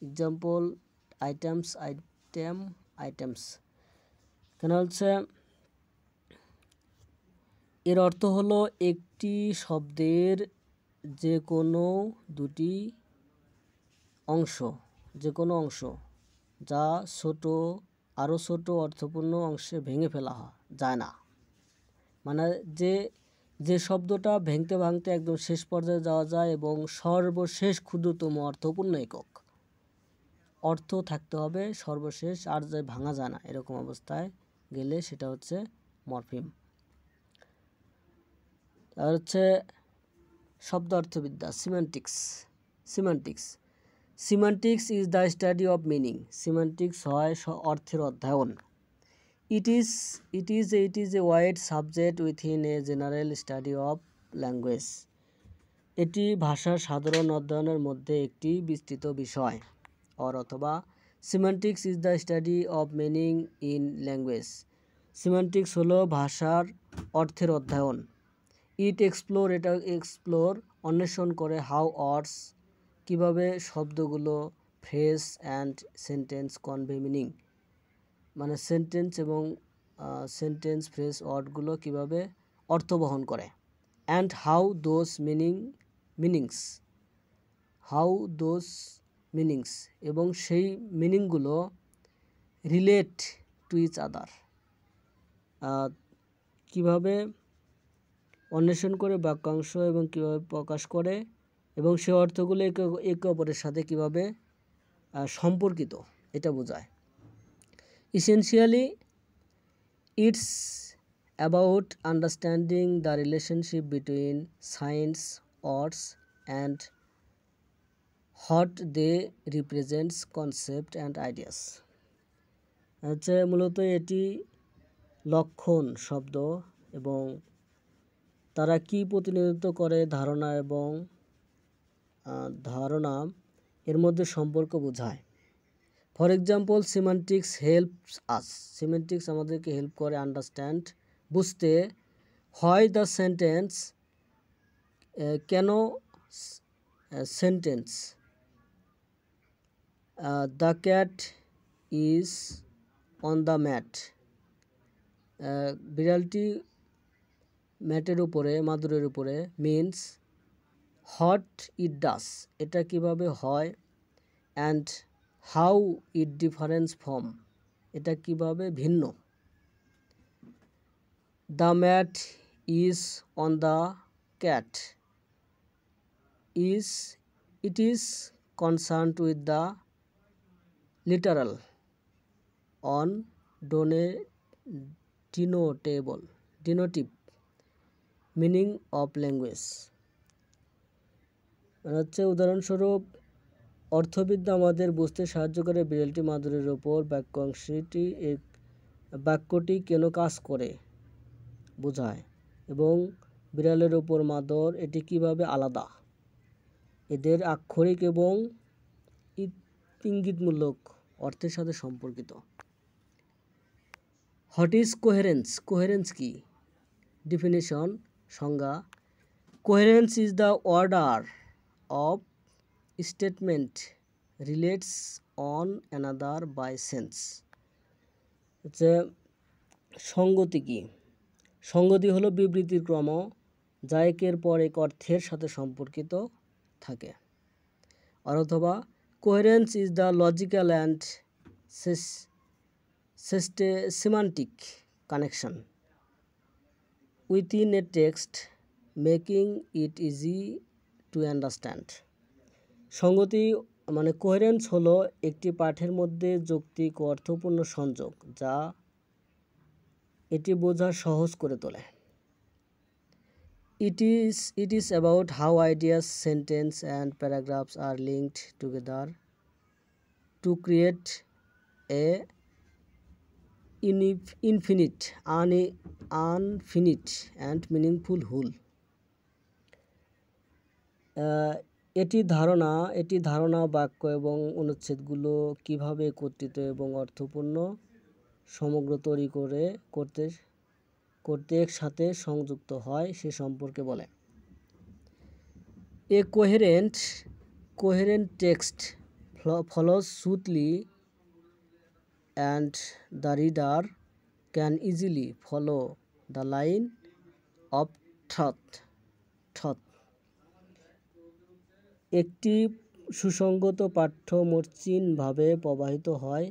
Example, items. কেন হচ্ছে এর অর্থ হলো একটি শব্দের যে কোনো অংশ যা আরও ছোট অর্থপূর্ণ অংশে ভেঙে ফেলা যায় না। মানে যে শব্দটা ভাঙতে একদম শেষ পর্যায়ে যাওয়া যায় এবং সর্বশেষ ক্ষুদ্রতম অর্থপূর্ণ একক অর্থ থাকতে হবে সর্বশেষ, আর যে ভাঙা যায় না এরকম অবস্থায় গেলে সেটা হচ্ছে মরফিম। আর হচ্ছে শব্দ অর্থবিদ্যা, semantics is the study of meaning. Semantics হয় অর্থের অধ্যয়ন। It is a wide subject within a general study of language. এটি ভাষার সাধারণ অধ্যয়নের মধ্যে একটি বিস্তৃত বিষয়। অথবা semantics is the study of meaning in language. Semantics হলো ভাষার অর্থের অধ্যয়ন। এটা এক্সপ্লোর অন্বেষণ করে হাউ ওয়ার্ডস কীভাবে শব্দগুলো, phrase and sentence convey meaning, মানে সেন্টেন্স ফ্রেজ ওয়ার্ডগুলো কীভাবে অর্থ বহন করে। অ্যান্ড হাউ দোজ মিনিংস এবং সেই মিনিংগুলো রিলেট টু ইচ আদার, কীভাবে অন্বেষণ করে বাক্যাংশ এবং কীভাবে প্রকাশ করে এবং সেই অর্থগুলো একে অপরের সাথে কীভাবে সম্পর্কিত এটা বোঝায়। Essentially, it's about understanding the relationship between signs, words, and what they represent, concept and ideas. আচ্ছা, মূলত এটি লক্ষণ শব্দ এবং তারা কি প্রতিনিধিত্ব করে ধারণা এর মধ্যে সম্পর্ক বোঝায়। For example, semantics helps us. Semantics আমাদেরকে হেল্প করে আন্ডারস্ট্যান্ড, বুঝতে, হয় দ্য সেন্টেন্স, কেন sentence, the cat is on the mat, বিড়ালটি মাদুরের উপরে, মিনস হোয়াট ইট ডাস, এটা কিভাবে হয়, and how it difference from, এটা কিভাবে ভিন্ন। The mat is on the cat, it is concerned with the literal on denotive meaning of language. হচ্ছে উদাহরণস্বরূপ, অর্থবিদ্যা আমাদের বুঝতে সাহায্য করে বিড়ালটি মাদুরের ওপর বাক্যটি কেন কাজ করে বোঝায়, এবং বিড়ালের ওপর মাদুর এটি কিভাবে আলাদা, এদের আক্ষরিক এবং ইঙ্গিতমূলক অর্থের সাথে সম্পর্কিত। হোয়াট ইজ কোহেরেন্স কি? ডেফিনিশন, সংজ্ঞা, coherence is the order of statement relates on another by sense. হচ্ছে সঙ্গতি কি? সঙ্গতি হলো বিবৃতির ক্রম যা একের পর এক অর্থের সাথে সম্পর্কিত থাকে। অথবা coherence is the logical and semantic connection within a text making it easy to understand. সঙ্গতি মানে কোহেরেন্স হলো একটি পাঠের মধ্যে যৌক্তিক ও অর্থপূর্ণ সংযোগ যা এটি বোঝা সহজ করে তোলে। It is about how ideas, sentences and paragraphs are linked together to create a unfinite and meaningful whole. এটি ধারণা বাক্য এবং অনুচ্ছেদগুলো কিভাবে একত্রিত এবং অর্থপূর্ণ সমগ্র তৈরি করতে একসাথে সংযুক্ত হয় সে সম্পর্কে বলে। A coherent text follows smoothly and the reader can easily follow the line of thought. একটি সুসংগত পাঠ্য মসৃণভাবে প্রবাহিত হয়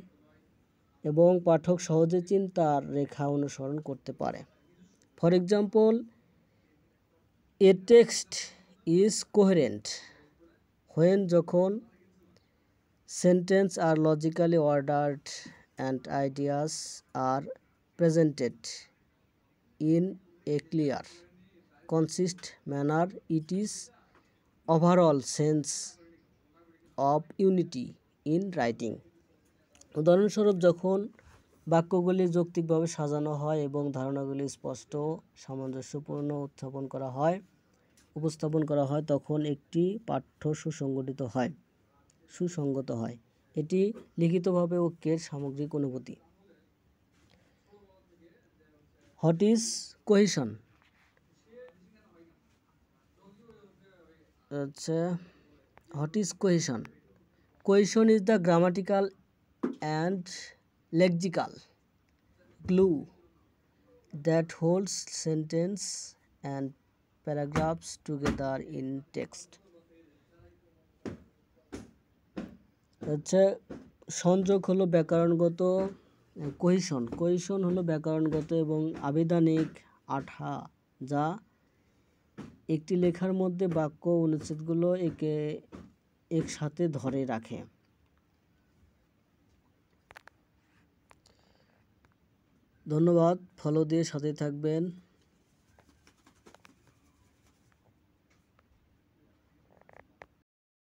এবং পাঠক সহজে চিন্তার রেখা অনুসরণ করতে পারে। For example, a text is coherent যখন sentence are logically ordered and ideas are presented in a clear consist manner. It is overall sense of unity in writing. উদাহরণস্বরূপ, যখন বাক্যগুলি যৌক্তিকভাবে সাজানো হয় এবং ধারণাগুলি স্পষ্ট সামঞ্জস্যপূর্ণ উপস্থাপন করা হয় তখন একটি পাঠ্য সুসংগত হয়। এটি লিখিতভাবে ঐক্যের সামগ্রিক অনুভূতি। What is cohesion? What is cohesion? Cohesion is the grammatical and lexical glue that holds sentence and paragraphs together in text. সংযোগ হলো ব্যাকরণগত কোহেশন হলো ব্যাকরণগত এবং আবেদনিক আঠা যা একটি লেখার মধ্যে বাক্য অনুচ্ছেদগুলো একসাথে ধরে রাখে। ধন্যবাদ। ফলো দিয়ে সাথে থাকবেন।